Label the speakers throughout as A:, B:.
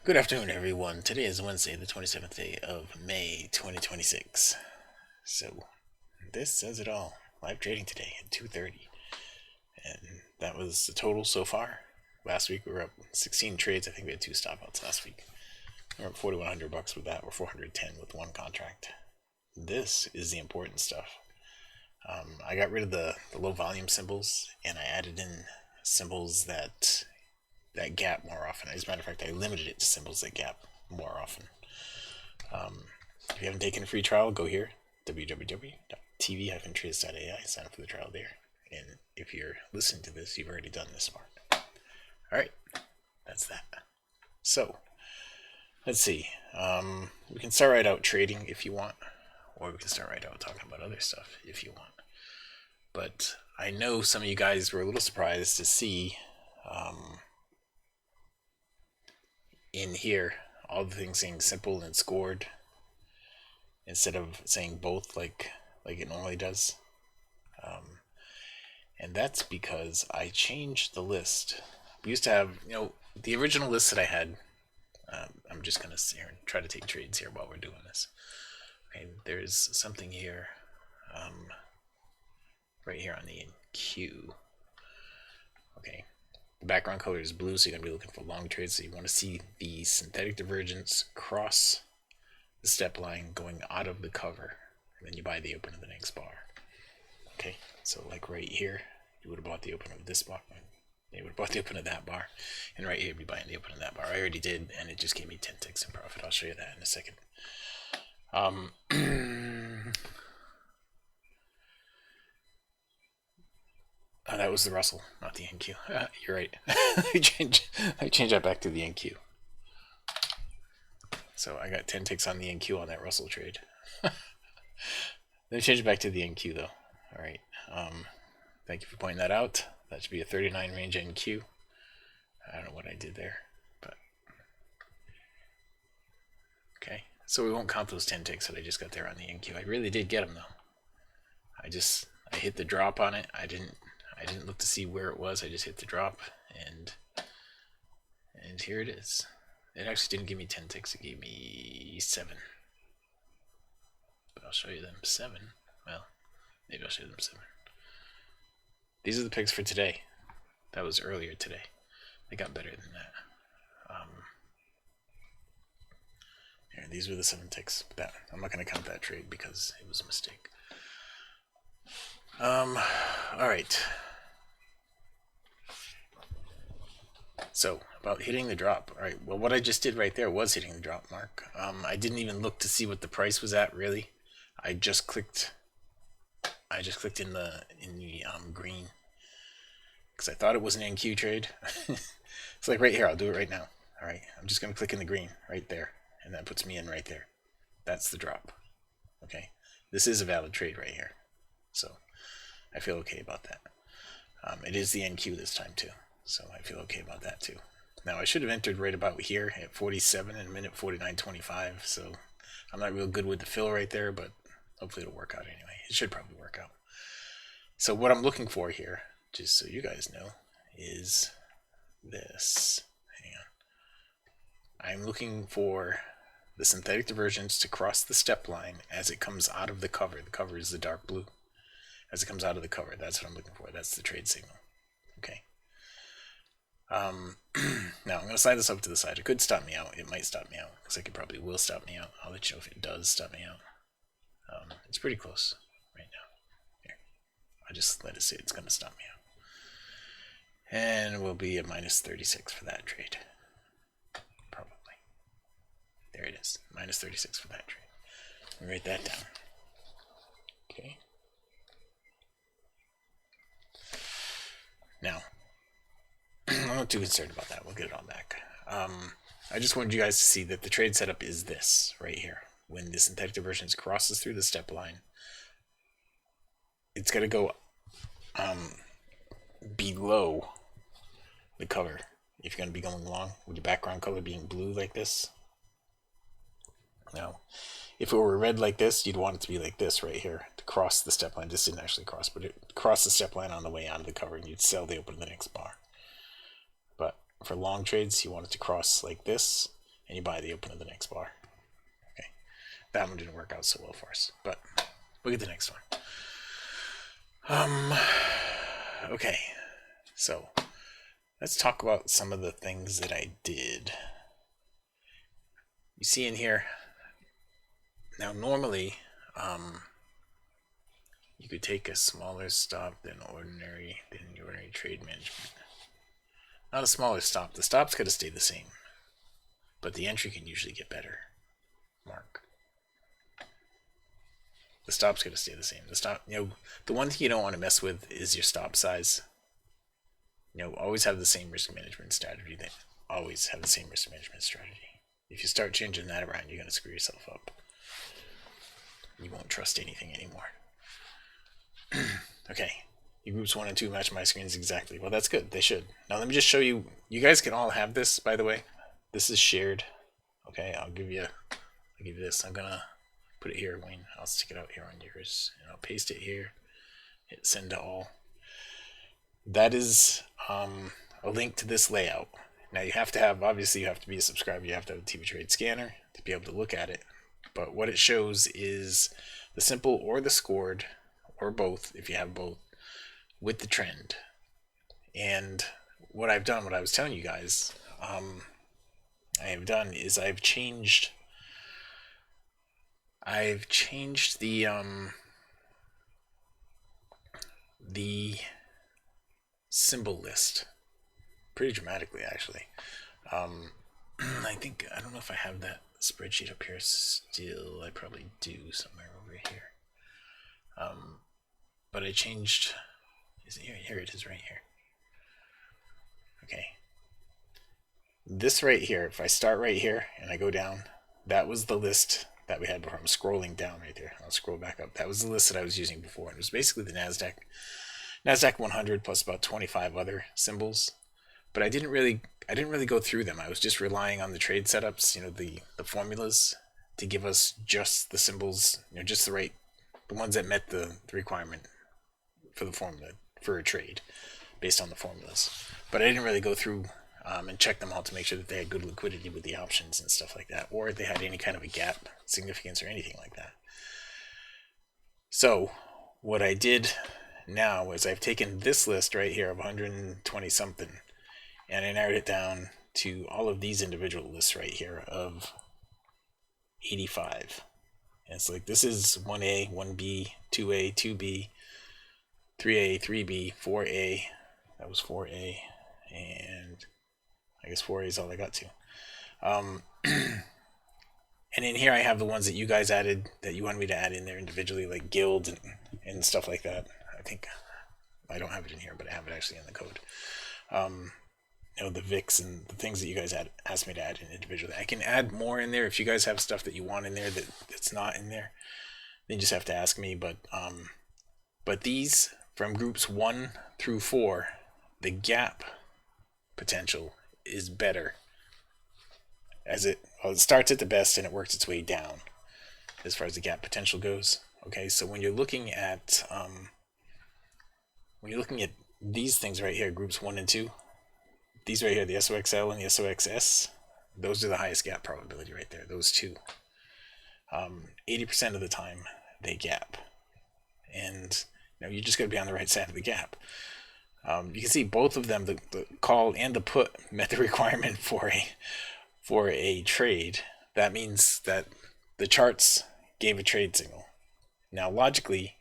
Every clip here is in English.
A: Good afternoon, everyone. Today is Wednesday, the 27th day of May, 2026. So, this says it all. Live trading today at 2:30, and that was the total so far. Last week we were up 16 trades. I think we had two stop outs last week. We were up 4,100 bucks with that. We're 410 with one contract. This is the important stuff. I got rid of the low volume symbols, and I added in symbols that gap more often. As a matter of fact, I limited it to symbols that gap more often. If you haven't taken a free trial, go here, www.tv-trace.ai, sign up for the trial there. And if you're listening to this, you've already done this part. Alright, that's that. So, let's see. We can start right out trading if you want, or we can start right out talking about other stuff if you want. But I know some of you guys were a little surprised to see in here all the things saying simple and scored instead of saying both like it normally does. And that's because I changed the list. We used to have, the original list that I had. I'm just gonna sit here and try to take trades here while we're doing this. Okay, there's something here, right here on the NQ. Okay, the background color is blue, so you're going to be looking for long trades. So you want to see the synthetic divergence cross the step line going out of the cover. And then you buy the open of the next bar. Okay, so like right here, you would have bought the open of this bar. You would have bought the open of that bar. And right here, you'd be buying the open of that bar. I already did, and it just gave me 10 ticks in profit. I'll show you that in a second. Oh, that was the Russell, not the NQ. You're right. I changed that back to the NQ. So I got 10 ticks on the NQ on that Russell trade. Let me change it back to the NQ though. All right. Thank you for pointing that out. That should be a 39 range NQ. I don't know what I did there, but okay. So we won't count those 10 ticks that I just got there on the NQ. I really did get them though. I hit the drop on it. I didn't look to see where it was. I just hit the drop, and here it is. It actually didn't give me 10 ticks. It gave me 7. But I'll show you them 7. Well, maybe I'll show you them 7. These are the picks for today. That was earlier today. They got better than that. Here, these were the 7 ticks. I'm not going to count that trade because it was a mistake. Alright. So, about hitting the drop. Alright, well, what I just did right there was hitting the drop mark. I didn't even look to see what the price was at, really. I just clicked in the green because I thought it was an NQ trade. It's like right here. I'll do it right now. Alright, I'm just going to click in the green right there, and that puts me in right there. That's the drop. Okay, this is a valid trade right here. So, I feel okay about that. It is the NQ this time too, so I feel okay about that too. Now I should have entered right about here at 47 in a minute 49.25, so I'm not real good with the fill right there, but hopefully it'll work out anyway. It should probably work out. So what I'm looking for here, just so you guys know, is this. Hang on. I'm looking for the synthetic divergence to cross the step line as it comes out of the cover. The cover is the dark blue. As it comes out of the cover, that's what I'm looking for. That's the trade signal. Okay. Now I'm going to slide this up to the side. It could stop me out. It might stop me out. Looks like it probably will stop me out. I'll let you know if it does stop me out. It's pretty close right now. Here. I'll just let it say it's going to stop me out. And we'll be at minus 36 for that trade. Probably. There it is. Minus 36 for that trade. Let me write that down. Okay. Now, I'm not too concerned about that. We'll get it all back. I just wanted you guys to see that the trade setup is this right here. When the synthetic divergence crosses through the step line, it's going to go below the cover. If you're going to be going long, with your background color being blue like this. Now, if it were red like this, you'd want it to be like this right here to cross the step line. This didn't actually cross, but it crossed the step line on the way out of the cover, and you'd sell the open of the next bar. But for long trades, you want it to cross like this and you buy the open of the next bar. Okay, that one didn't work out so well for us, but look at the next one. Okay, so let's talk about some of the things that I did. You see in here, now normally, you could take a smaller stop than the ordinary trade management. Not a smaller stop. The stop's got to stay the same, but the entry can usually get better. Mark. The stop's got to stay the same. The stop, the one thing you don't want to mess with is your stop size. Always have the same risk management strategy. Always have the same risk management strategy. If you start changing that around, you're going to screw yourself up. You won't trust anything anymore. Okay, you groups 1 and 2 match my screens exactly. Well, that's good. They should. Now let me just show you. You guys can all have this, by the way. This is shared. Okay, I'll give you this. I'm gonna put it here, Wayne. I'll stick it out here on yours, and I'll paste it here. Hit send to all. That is a link to this layout. Now you have to have, obviously you have to be a subscriber. You have to have a TV Trade scanner to be able to look at it. But what it shows is the simple or the scored, or both, if you have both, with the trend. And what I've done, what I was telling you guys, I have done is I've changed the symbol list pretty dramatically, actually. I don't know if I have that spreadsheet up here still. I probably do somewhere over here. But I changed. Is it here? Here it is, right here. Okay. This right here, if I start right here and I go down, that was the list that we had before. I'm scrolling down right there. I'll scroll back up. That was the list that I was using before. And it was basically the NASDAQ 100 plus about 25 other symbols. But I didn't really go through them. I was just relying on the trade setups, the formulas, to give us just the symbols, just the ones that met the requirement for the formula for a trade based on the formulas. But I didn't really go through and check them all to make sure that they had good liquidity with the options and stuff like that, or if they had any kind of a gap significance or anything like that. So what I did now is I've taken this list right here of 120 something, and I narrowed it down to all of these individual lists right here of 85. And it's like, this is 1A, 1B, 2A, 2B, 3A, 3B, 4A. That was 4A, and I guess 4A is all I got to. And in here I have the ones that you guys added, that you wanted me to add in there individually, like guild and stuff like that. I think I don't have it in here, but I have it actually in the code. The VIX and the things that you guys asked me to add in individually. I can add more in there if you guys have stuff that you want in there that's not in there. Then you just have to ask me. But these from groups 1 through 4, the gap potential is better. It starts at the best and it works its way down as far as the gap potential goes. Okay, so when you're looking at these things right here, groups 1 and 2, these right here, the SOXL and the SOXS, those are the highest gap probability right there, those two. 80% of the time they gap, and you just got to be on the right side of the gap. You can see both of them, the call and the put, met the requirement for a trade. That means that the charts gave a trade signal. Now logically,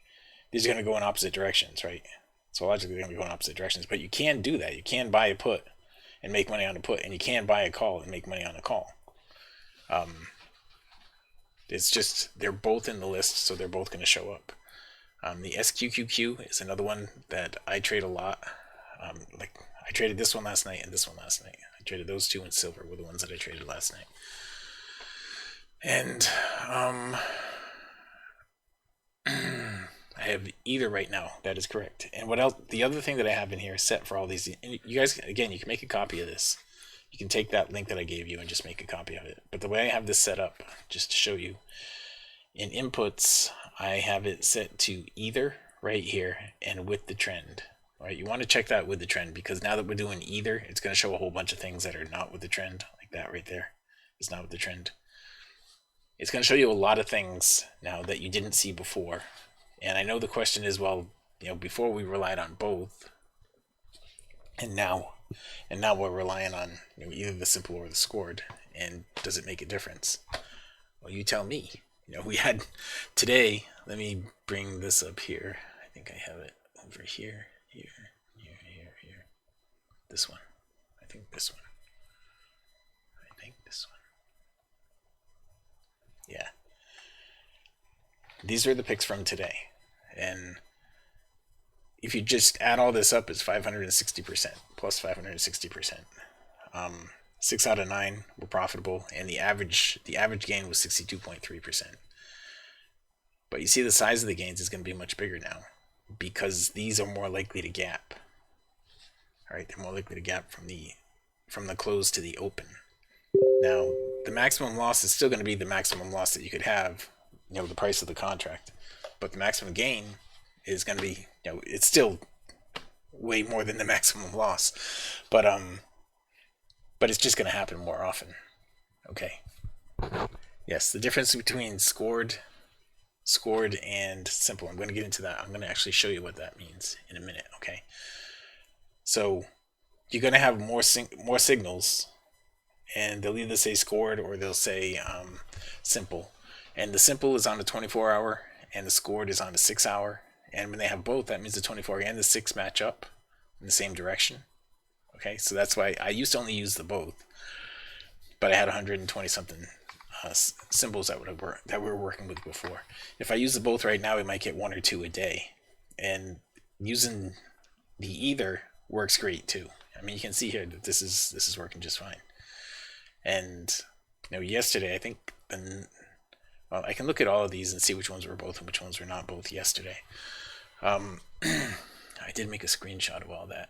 A: these are going to go in opposite directions, right? So logically they're going to go in opposite directions, but you can do that. You can buy a put and make money on a put, and you can buy a call and make money on a call. It's just they're both in the list, so they're both going to show up. The SQQQ is another one that I trade a lot. I traded this one last night and this one last night. I traded those two in silver were the ones that I traded last night. And I have either right now. That is correct. And what else? The other thing that I have in here set for all these, and you guys, again, you can make a copy of this. You can take that link that I gave you and just make a copy of it. But the way I have this set up, just to show you, in inputs, I have it set to either right here and with the trend. All right, you want to check that with the trend, because now that we're doing either, it's going to show a whole bunch of things that are not with the trend, like that right there. is not with the trend. It's going to show you a lot of things now that you didn't see before. And I know the question is, well, before we relied on both, and now we're relying on either the simple or the scored. And does it make a difference? Well, you tell me. We had today. Let me bring this up here. I think I have it over here, here, here. This one. I think this one. Yeah. These are the picks from today. And if you just add all this up, it's 560%, plus 560%. 6 out of 9 were profitable, and the average gain was 62.3%. But you see, the size of the gains is going to be much bigger now because these are more likely to gap. All right, they're more likely to gap from the close to the open. Now, the maximum loss is still going to be the maximum loss that you could have, the price of the contract. But the maximum gain is going to be, it's still way more than the maximum loss. But it's just going to happen more often. Okay. Yes, the difference between scored and simple. I'm going to get into that. I'm going to actually show you what that means in a minute. Okay. So you're going to have more signals, and they'll either say scored or they'll say simple. And the simple is on the 24-hour, and the scored is on the 6-hour. And when they have both, that means the 24 and the 6 match up in the same direction. Okay, so that's why I used to only use the both, but I had 120 something symbols that we were working with before. If I use the both right now, we might get 1 or 2 a day, and using the either works great too. I mean, you can see here that this is working just fine. And yesterday, I think, I can look at all of these and see which ones were both and which ones were not both yesterday. I did make a screenshot of all that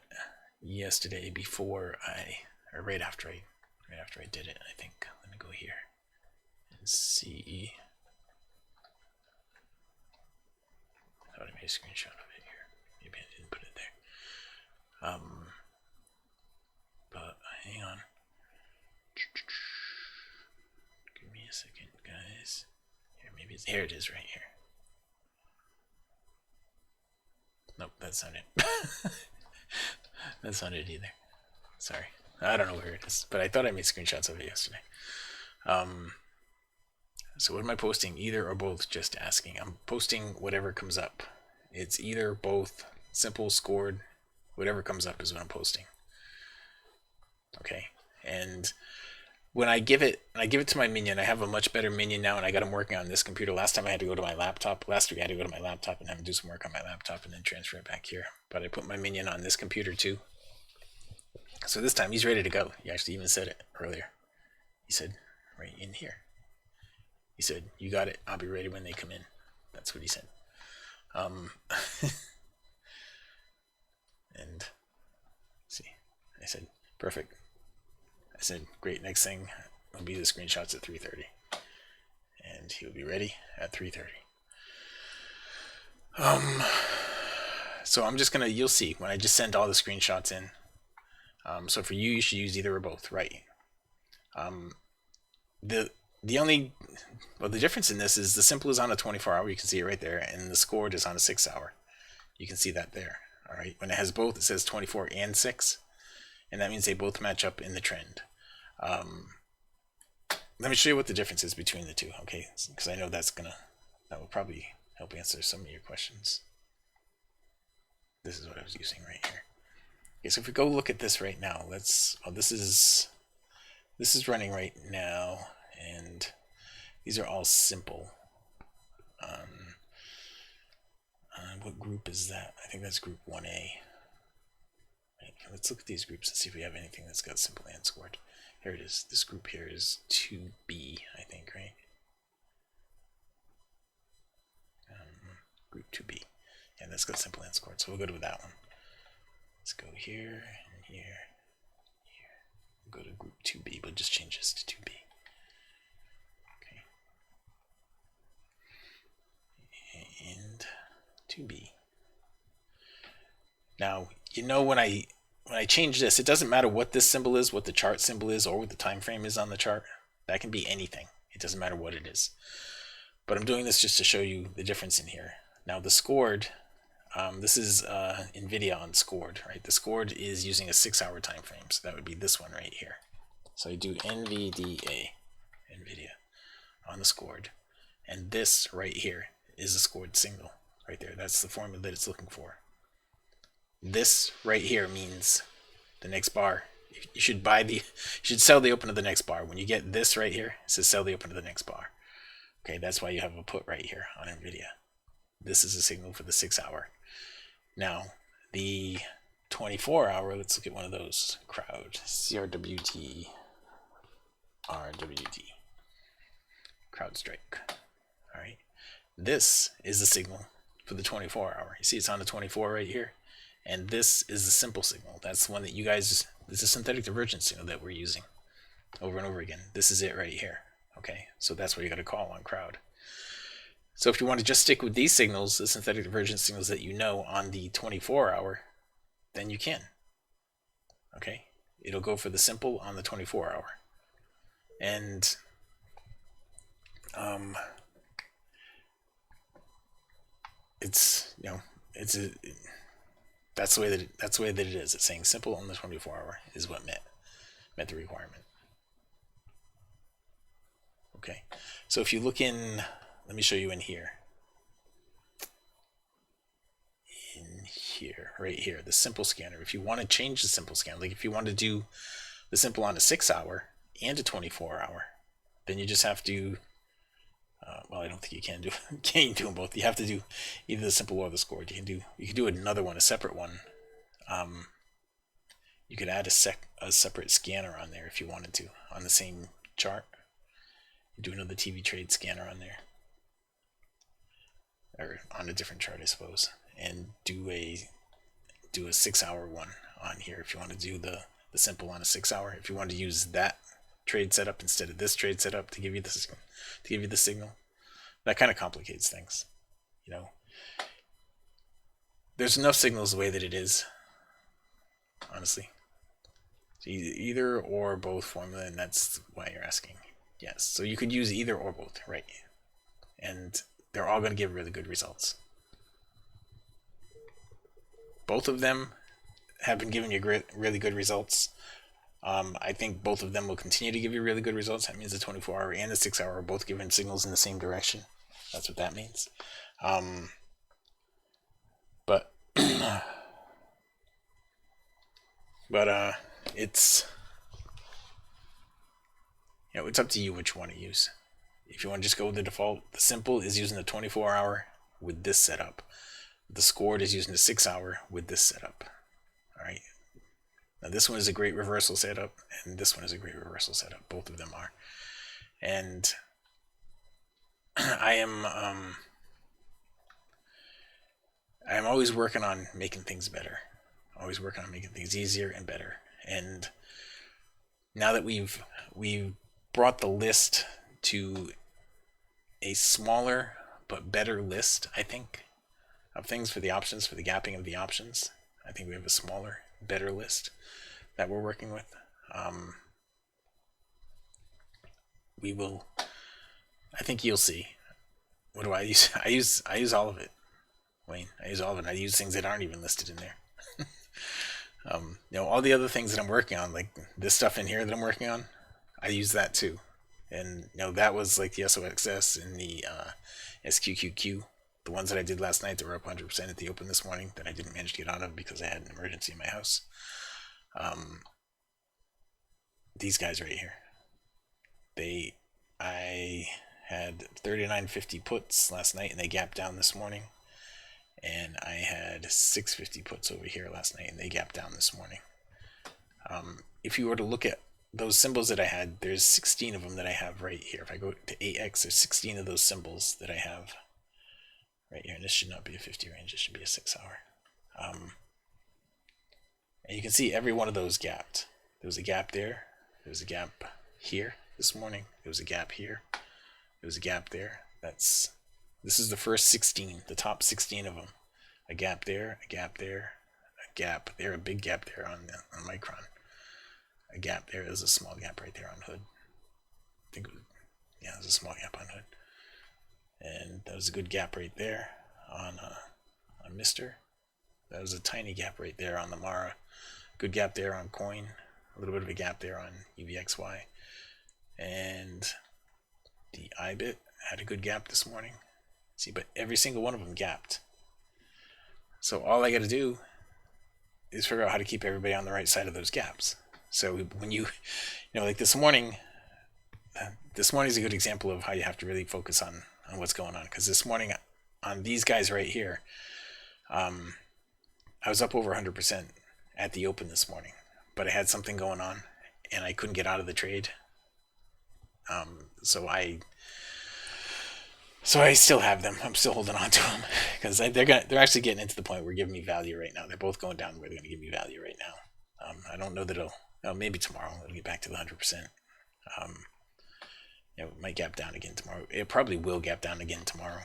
A: yesterday right after I did it. I think. Let me go here and see. I thought I made a screenshot of it here. Maybe I didn't put it there. But hang on. Give me a second, guys. Here it is right here. Nope, that's not it. That's not it either. Sorry. I don't know where it is, but I thought I made screenshots of it yesterday. So what am I posting? Either or both? Just asking. I'm posting whatever comes up. It's either, both, simple, scored, whatever comes up is what I'm posting. Okay. And when I give it to my minion, I have a much better minion now, and I got him working on this computer. Last time I had to go to my laptop. Last week I had to go to my laptop and have him do some work on my laptop and then transfer it back here. But I put my minion on this computer too. So this time he's ready to go. He actually even said it earlier. He said, right in here. He said, "You got it. I'll be ready when they come in." That's what he said. And see, I said, "Perfect." I said, "Great. Next thing will be the screenshots at 3:30, and he'll be ready at 3:30." So I'm just gonna. You'll see when I just send all the screenshots in. So for you should use either or both, right? The only the difference in this is the simple is on a 24-hour. You can see it right there, and the scored is on a 6-hour. You can see that there. All right. When it has both, it says 24 and 6, and that means they both match up in the trend. Let me show you what the difference is between the two, okay? Because I know that will probably help answer some of your questions. This is what I was using right here. Okay, so if we go look at this right now, this is running right now, and these are all simple. What group is that? I think that's group 1A. Right, let's look at these groups and see if we have anything that's got simple and scored. Here it is. This group here is 2B, I think, right? Group 2B. Yeah, that's got simple and scored, so we'll go to that one. Let's go here and here, here. We'll go to group 2B, but just change this to 2B. Okay. And 2B. Now, when I change this, it doesn't matter what this symbol is, what the chart symbol is, or what the time frame is on the chart. That can be anything. It doesn't matter what it is. But I'm doing this just to show you the difference in here. Now the scored, this is NVIDIA on scored, right? The scored is using a 6-hour time frame, so that would be this one right here. So I do NVDA, NVIDIA, on the scored. And this right here is a scored signal right there. That's the formula that it's looking for. This right here means the next bar. You should sell the open to the next bar. When you get this right here, it says sell the open to the next bar. Okay, that's why you have a put right here on NVIDIA. This is a signal for the 6-hour. Now, the 24-hour, let's look at one of those. Crowd, CRWT, RWT, CrowdStrike. All right, this is the signal for the 24-hour. You see it's on the 24 right here, and this is the simple signal. That's the one that you guys, it's a synthetic divergence signal that we're using over and over again. This is it right here. Okay, so that's what you got to call on crowd. So if you want to just stick with these signals, the synthetic divergence signals that you know on the 24-hour, then you can. Okay, it'll go for the simple on the 24-hour. And it's, you know, that's the way that it is. It's saying simple on the 24-hour is what met the requirement. Okay, so if you look in, let me show you in here. In here, right here, the simple scanner. If you want to change the simple scanner, like if you want to do the simple on a 6-hour and a 24-hour, then you just have to, well, I don't think you can do them both. You have to do either the simple or the scored. You can do another one, a separate one. You could add a separate scanner on there if you wanted to, on the same chart. Do another TV trade scanner on there, or on a different chart, I suppose, and do a 6-hour one on here if you want to do the simple on a 6-hour. If you want to use that trade setup instead of this trade setup to give you the signal, that kind of complicates things. You know, there's enough signals the way that it is, honestly. So either or both formula, and that's why you're asking. Yes, so you could use either or both, right? And they're all going to give really good results. Both of them have been giving you really good results. I think both of them will continue to give you really good results. That means the 24-hour and the 6-hour are both giving signals in the same direction. That's what that means. But it's, you know, it's up to you which one to use. If you want to just go with the default, the simple is using the 24-hour with this setup. The scored is using the 6-hour with this setup. All right. Now this one is a great reversal setup, and this one is a great reversal setup. Both of them are. And I am always working on making things better. Always working on making things easier and better. And now that we've brought the list to a smaller but better list, I think, of things for the options, for the gapping of the options. I think we have a smaller, better list that we're working with. We will, I think you'll see. What do I use? I use all of it, Wayne. I use all of it. I use things that aren't even listed in there. You know, all the other things that I'm working on, like this stuff in here that I'm working on, I use that too. And you know, that was like the SOXS and the SQQQ. The ones that I did last night that were up 100% at the open this morning that I didn't manage to get out of because I had an emergency in my house. These guys right here. I had 39.50 puts last night and they gapped down this morning. And I had 6.50 puts over here last night and they gapped down this morning. If you were to look at those symbols that I had, there's 16 of them that I have right here. If I go to 8x, there's 16 of those symbols that I have right here. And this should not be a 50 range, this should be a 6-hour. And you can see every one of those gapped. There was a gap there. There was a gap here this morning. There was a gap here. There was a gap there. This is the first 16, the top 16 of them. A gap there, a gap there, a gap there, a big gap there on Micron. A gap there is a small gap right there on Hood. think it was, yeah, it was a small gap on hood. And that was a good gap right there on Mister. That was a tiny gap right there on the Mara. Good gap there on coin. A little bit of a gap there on UVXY. And the IBIT had a good gap this morning. See, but every single one of them gapped. So all I got to do is figure out how to keep everybody on the right side of those gaps. So when you know, like this morning is a good example of how you have to really focus on what's going on. Because this morning on these guys right here, I was up over 100% at the open this morning, but I had something going on and I couldn't get out of the trade. So I still have them. I'm still holding on to them because they're actually getting into the point where giving me value right now. They're both going down where they're going to give me value right now. I don't know that maybe tomorrow it'll get back to the 100%. It might gap down again tomorrow. It probably will gap down again tomorrow.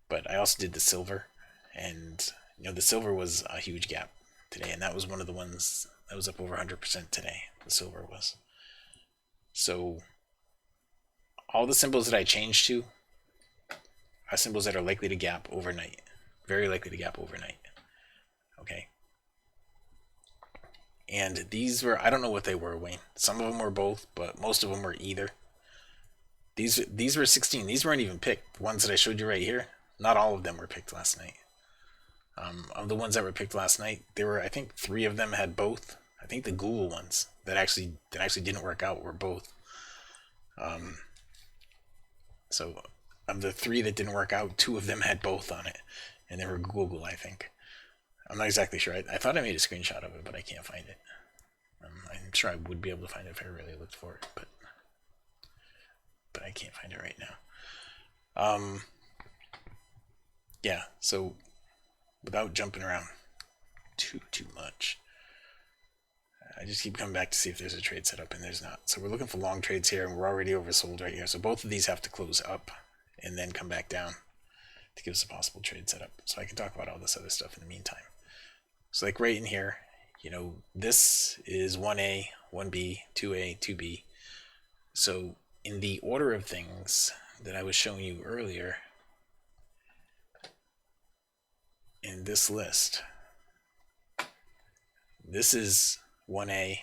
A: But I also did the silver, and the silver was a huge gap today, and that was one of the ones that was up over 100% today. The silver was. So all the symbols that I changed to are symbols that are likely to gap overnight. Very likely to gap overnight. Okay. And these were, I don't know what they were, Wayne. Some of them were both, but most of them were either. These were 16. These weren't even picked. The ones that I showed you right here, not all of them were picked last night. Of the ones that were picked last night, there were, I think, 3 of them had both. I think the Google ones that actually didn't work out were both. So of the 3 that didn't work out, 2 of them had both on it, and they were Google, I think. I'm not exactly sure. I thought I made a screenshot of it, but I can't find it. I'm sure I would be able to find it if I really looked for it, but I can't find it right now. Yeah, so without jumping around too much, I just keep coming back to see if there's a trade set up, and there's not. So we're looking for long trades here, and we're already oversold right here. So both of these have to close up and then come back down to give us a possible trade setup. So I can talk about all this other stuff in the meantime. So like right in here, this is 1A, 1B, 2A, 2B. So in the order of things that I was showing you earlier in this list, this is 1A,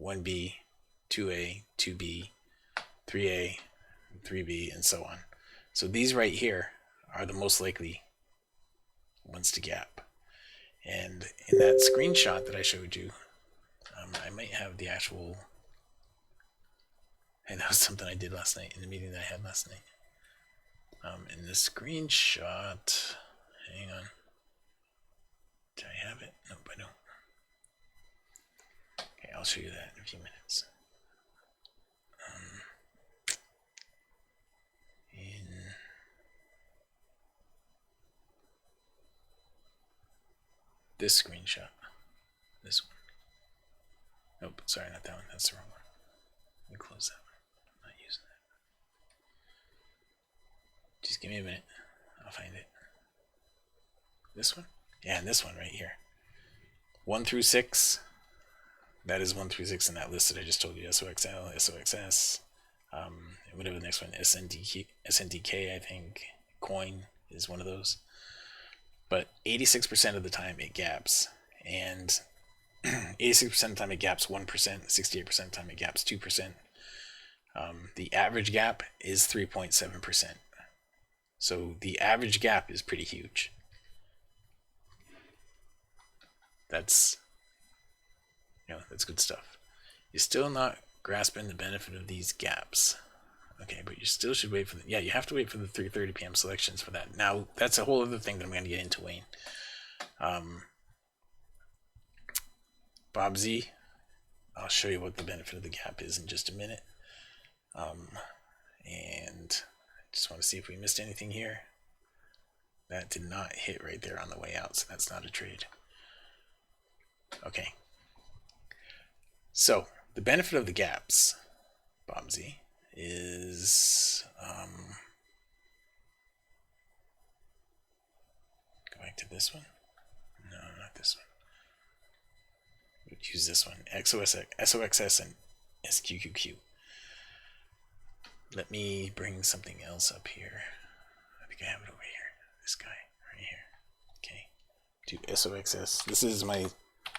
A: 1B, 2A, 2B, 3A, 3B, and so on. So these right here are the most likely ones to gap. And in that screenshot that I showed you, I might have the actual, and that was something I did last night in the meeting that I had last night. In the screenshot, hang on. Did I have it? Nope, I don't. Okay, I'll show you that in a few minutes. In this screenshot, this one. Nope, sorry, not that one. That's the wrong one. Let me close that one. I'm not using that. Just give me a minute. I'll find it. This one? Yeah, and this one right here. 1 through 6. That is 1 through 6 in that list that I just told you. SOXL, SOXS, whatever the next one, SNDK, I think. Coin is one of those. But 86% of the time it gaps. And 86% of the time it gaps 1%, 68% of the time it gaps 2%. The average gap is 3.7%. So the average gap is pretty huge. That's good stuff. You're still not grasping the benefit of these gaps. Okay, but you still should wait for you have to wait for the 3:30 p.m. selections for that. Now, that's a whole other thing that I'm going to get into, Wayne. Bob Z, I'll show you what the benefit of the gap is in just a minute. And I just want to see if we missed anything here. That did not hit right there on the way out, so that's not a trade. Okay. So, the benefit of the gaps, Bob Z, is go back to this one. No, not this one. We'd use this one. SOXS and SQQQ. Let me bring something else up here. I think I have it over here. This guy right here. Okay. Do SOXS. This is my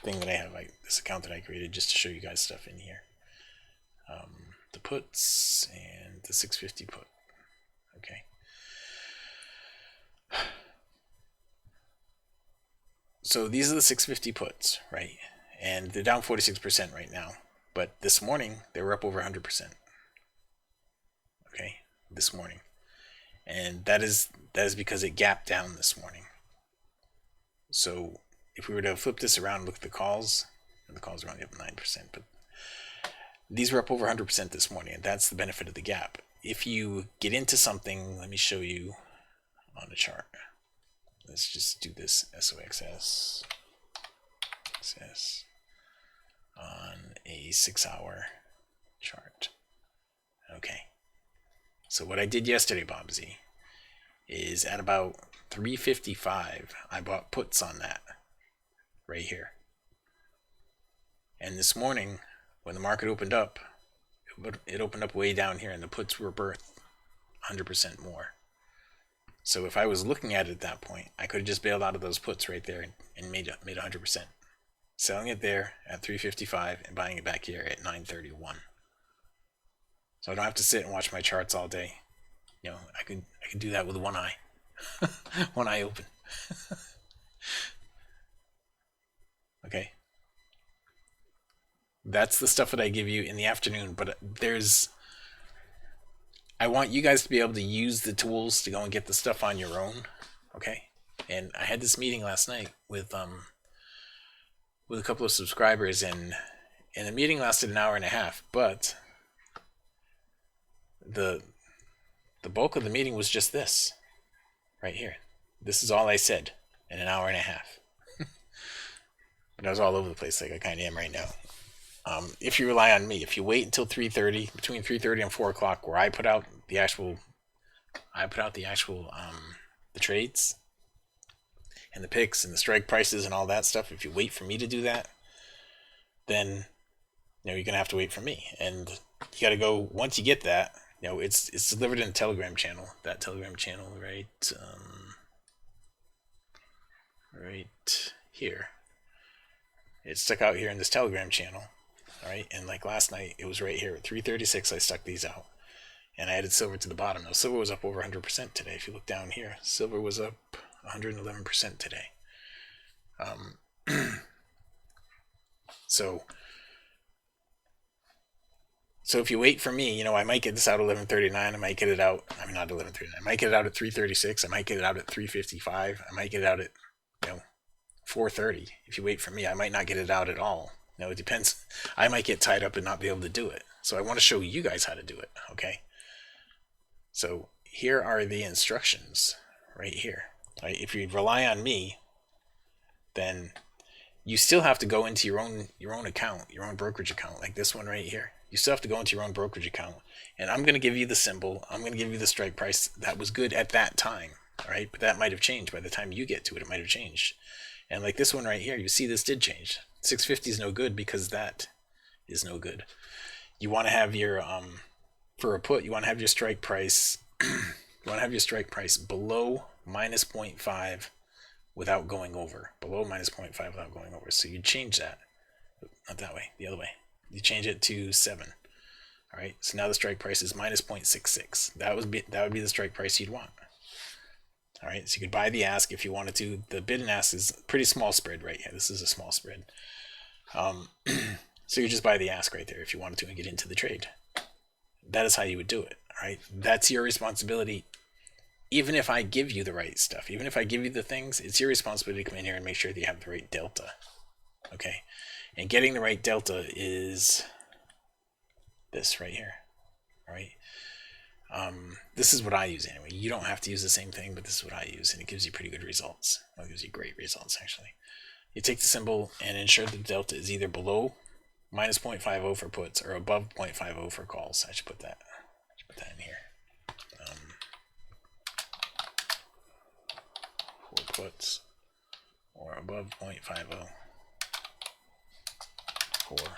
A: thing that I have, this account that I created just to show you guys stuff in here. The puts and the 650 put. Okay. So these are the 650 puts, right? And they're down 46% right now. But this morning, they were up over 100%. Okay, this morning. And that is because it gapped down this morning. So if we were to flip this around and look at the calls, and the calls are only up 9%, but these were up over 100% this morning, and that's the benefit of the gap. If you get into something, let me show you on a chart. Let's just do this SOXS on a 6-hour chart. Okay. So what I did yesterday, Bob Z, is at about 355, I bought puts on that right here. And this morning, when the market opened up, it opened up way down here, and the puts were worth 100% more. So if I was looking at it at that point, I could have just bailed out of those puts right there and made 100%. Selling it there at 355 and buying it back here at 931. So I don't have to sit and watch my charts all day. You know, I could do that with one eye. One eye open. Okay. That's the stuff that I give you in the afternoon, but I want you guys to be able to use the tools to go and get the stuff on your own. Okay? And I had this meeting last night with a couple of subscribers, and the meeting lasted an hour and a half, but the bulk of the meeting was just this right here. This is all I said in an hour and a half. But I was all over the place like I kind of am right now. If you rely on me, if you wait until 3:30, between 3:30 and 4 o'clock, where I put out the actual the trades and the picks and the strike prices and all that stuff, if you wait for me to do that, then you're gonna have to wait for me. And you got to go, once you get that, it's delivered in a Telegram channel. That Telegram channel right here. It's stuck out here in this Telegram channel. All right, and like last night, it was right here at 3:36. I stuck these out, and I added silver to the bottom. Now silver was up over 100% today. If you look down here, silver was up 111% today. So if you wait for me, I might get this out at 11:39. I might get it out. I mean, not 11:39. I might get it out at 3:36. I might get it out at 3:55. I might get it out at 4:30. If you wait for me, I might not get it out at all. It depends. I might get tied up and not be able to do it. So I want to show you guys how to do it. Okay. So here are the instructions right here. Right? If you rely on me, then you still have to go into your own account, your own brokerage account, like this one right here. You still have to go into your own brokerage account, and I'm going to give you the symbol. I'm going to give you the strike price that was good at that time. All right, but that might have changed by the time you get to it. It might have changed. And like this one right here, you see this did change. 650 is no good because that is no good. You want to have your for a put, you want to have your strike price below minus 0.5 without going over. Below minus 0.5 without going over. So you change that. Not that way, the other way. You change it to 7. All right. So now the strike price is minus 0.66. That would be the strike price you'd want. All right, so you could buy the ask if you wanted to. The bid and ask is a pretty small spread right here. This is a small spread. So you just buy the ask right there if you wanted to and get into the trade. That is how you would do it. All right, that's your responsibility. Even if I give you the right stuff, even if I give you the things, it's your responsibility to come in here and make sure that you have the right delta. Okay, and getting the right delta is this right here. All right. This is what I use anyway. You don't have to use the same thing, but this is what I use, and it gives you pretty good results. Well, it gives you great results, actually. You take the symbol and ensure the delta is either below minus 0.50 for puts or above 0.50 for calls. I should put that in here. For puts or above 0.50 for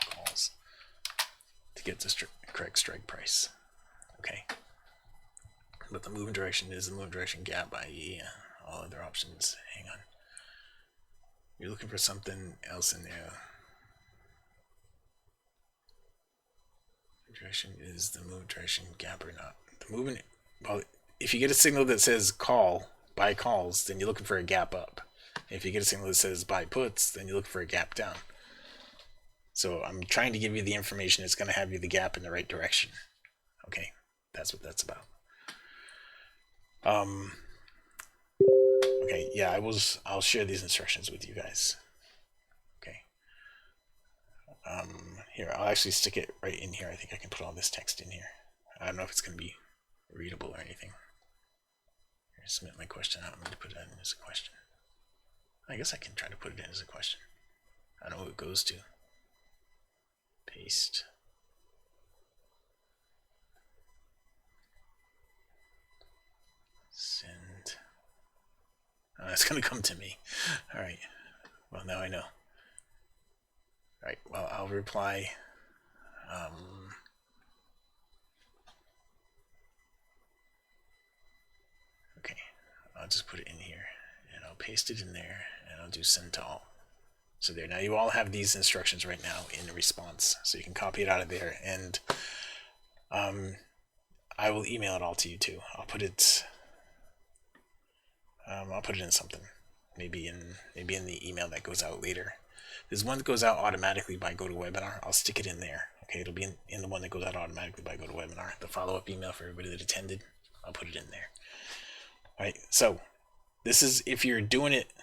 A: calls to get the correct strike price. Okay. But the movement direction is the movement direction gap, i.e. all other options. Hang on. You're looking for something else in there. Direction is the movement direction gap or not. The movement, well, if you get a signal that says call, buy calls, then you're looking for a gap up. If you get a signal that says buy puts, then you're looking for a gap down. So I'm trying to give you the information that's going to have you the gap in the right direction. Okay, that's what that's about. Okay, yeah, I'll share these instructions with you guys. Okay. Here, I'll actually stick it right in here. I think I can put all this text in here. I don't know if it's going to be readable or anything. Here, submit my question. I'm going to put that in as a question. I guess I can try to put it in as a question. I don't know who it goes to. Paste. Send. Oh, it's going to come to me. All right. Well, now I know. All right. Well, I'll reply. Okay. I'll just put it in here, and I'll paste it in there, and I'll do send to all. So there. Now you all have these instructions right now in response, so you can copy it out of there, and I will email it all to you too. I'll put it in something, maybe in the email that goes out later. There's one that goes out automatically by GoToWebinar. I'll stick it in there. Okay, it'll be in the one that goes out automatically by GoToWebinar. The follow-up email for everybody that attended, I'll put it in there. All right. So this is if you're doing it.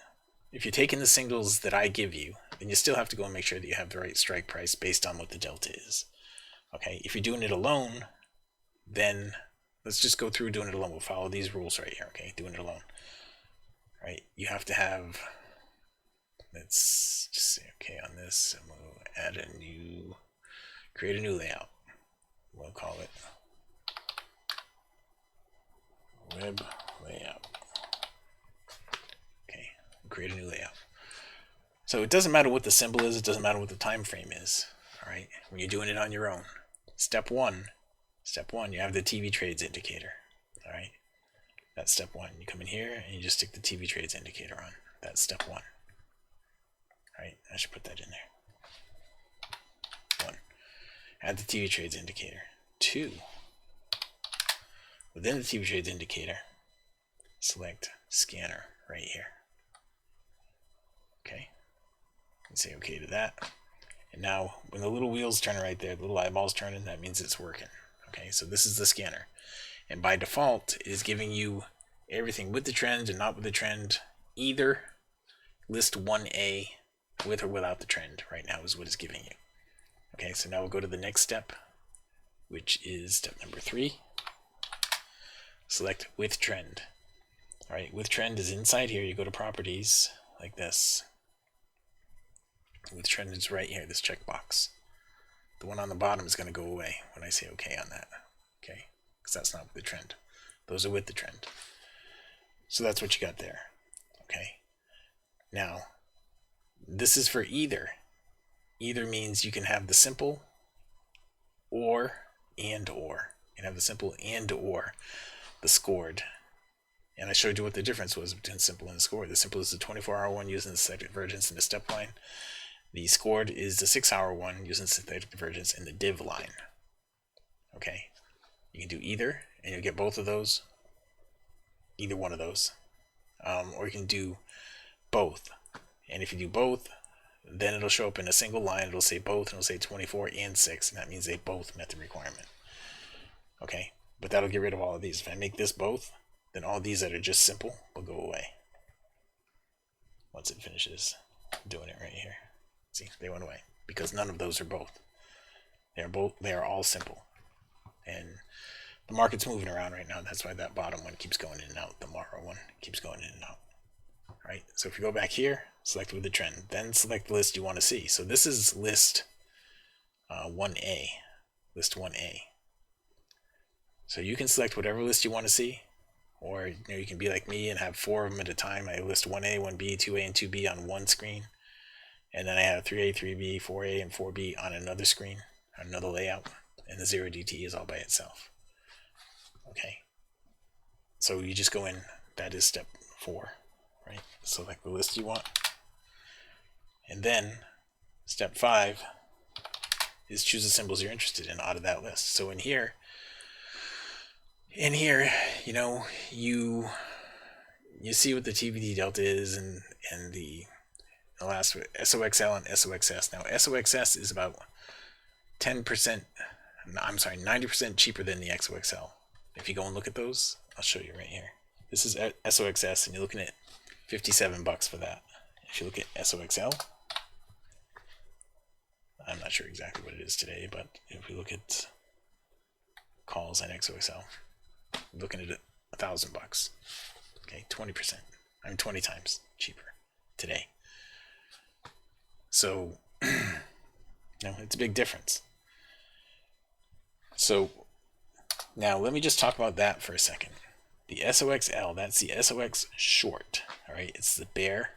A: If you're taking the signals that I give you, then you still have to go and make sure that you have the right strike price based on what the delta is. Okay. If you're doing it alone, then let's just go through doing it alone. We'll follow these rules right here. Okay, doing it alone. Right. You have to have. Let's just say okay on this, and we'll add a new, create a new layout. We'll call it web layout. Okay, create a new layout. So it doesn't matter what the symbol is, it doesn't matter what the time frame is. All right, when you're doing it on your own. Step one, you have the TV trades indicator. All right, that's step one. You come in here and you just stick the TV trades indicator on. That's step one. All right, I should put that in there. One, add the TV trades indicator. Two, within the TV trades indicator, select scanner right here. Okay, and say okay to that. And now when the little wheels turn right there, the little eyeballs turning, that means it's working. Okay, so this is the scanner. And by default, it is giving you everything with the trend and not with the trend, either list 1A with or without the trend right now is what it's giving you. Okay, so now we'll go to the next step, which is step number 3. Select with trend. All right, with trend is inside here. You go to properties like this. With trend is right here, this checkbox. The one on the bottom is going to go away when I say okay on that. Okay, because that's not with the trend. Those are with the trend. So that's what you got there. Okay. Now, this is for either. Either means you can have the simple or and or. You can have the simple and or the scored. And I showed you what the difference was between simple and scored. The simple is the 24-hour one using the synthetic divergence in the step line. The scored is the 6-hour one using synthetic divergence in the div line. Okay, you can do either, and you'll get both of those, either one of those, or you can do both. And if you do both, then it'll show up in a single line. It'll say both, and it'll say 24 and 6, and that means they both met the requirement. Okay, but that'll get rid of all of these. If I make this both, then all these that are just simple will go away once it finishes doing it right here. See, they went away because none of those are both. They are all simple. And the market's moving around right now. That's why that bottom one keeps going in and out. The Mara one keeps going in and out. All right, so if you go back here, select with the trend, then select the list you want to see. So this is list 1A. List 1A. So you can select whatever list you want to see, or you can be like me and have 4 of them at a time. I list 1A, 1B, 2A, and 2B on one screen. And then I have 3A, 3B, 4A, and 4B on another screen, another layout, and the 0DT is all by itself. Okay, so you just go in. That is step 4, right? Select the list you want, and then step 5 is choose the symbols you're interested in out of that list. So in here, you know, you see what the TVD delta is, and the last SOXL and SOXS. Now SOXS is about 10%. I'm sorry, 90% cheaper than the XOXL. If you go and look at those, I'll show you right here. This is SOXS, and you're looking at $57 for that. If you look at SOXL, I'm not sure exactly what it is today, but if we look at calls and XOXL, we're looking at $1,000. Okay, 20%. 20 times cheaper today. So, it's a big difference. So, now let me just talk about that for a second. The SOXL, that's the SOX short. All right, it's the bear.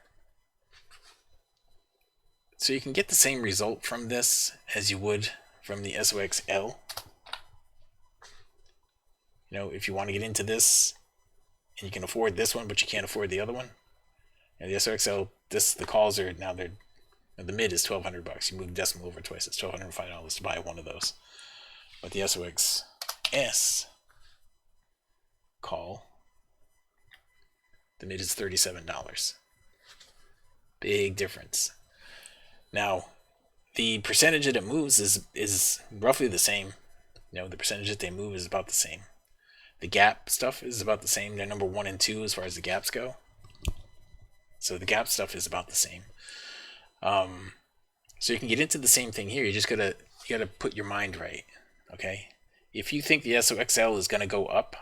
A: So you can get the same result from this as you would from the SOXL. If you want to get into this, and you can afford this one, but you can't afford the other one. And the SOXL, the calls are now the mid is $1,200. You move the decimal over twice, it's $1,205 to buy one of those. But the SOXS call, the mid is $37. Big difference. Now, the percentage that it moves is roughly the same. The percentage that they move is about the same. The gap stuff is about the same. They're number 1 and 2 as far as the gaps go. So the gap stuff is about the same. So you can get into the same thing here. You just gotta put your mind right. Okay? If you think the SOXL is gonna go up,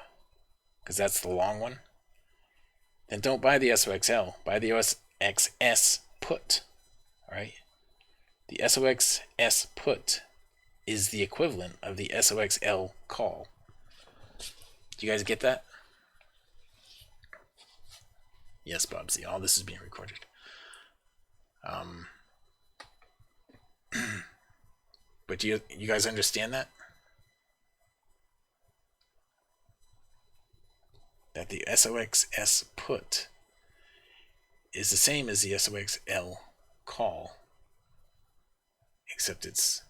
A: because that's the long one, then don't buy the SOXL. Buy the SOXS put. Alright? The SOXS put is the equivalent of the SOXL call. Do you guys get that? Yes, Bobsy. All this is being recorded. But do you guys understand that? That the SOXS put is the same as the SOXL call, except it's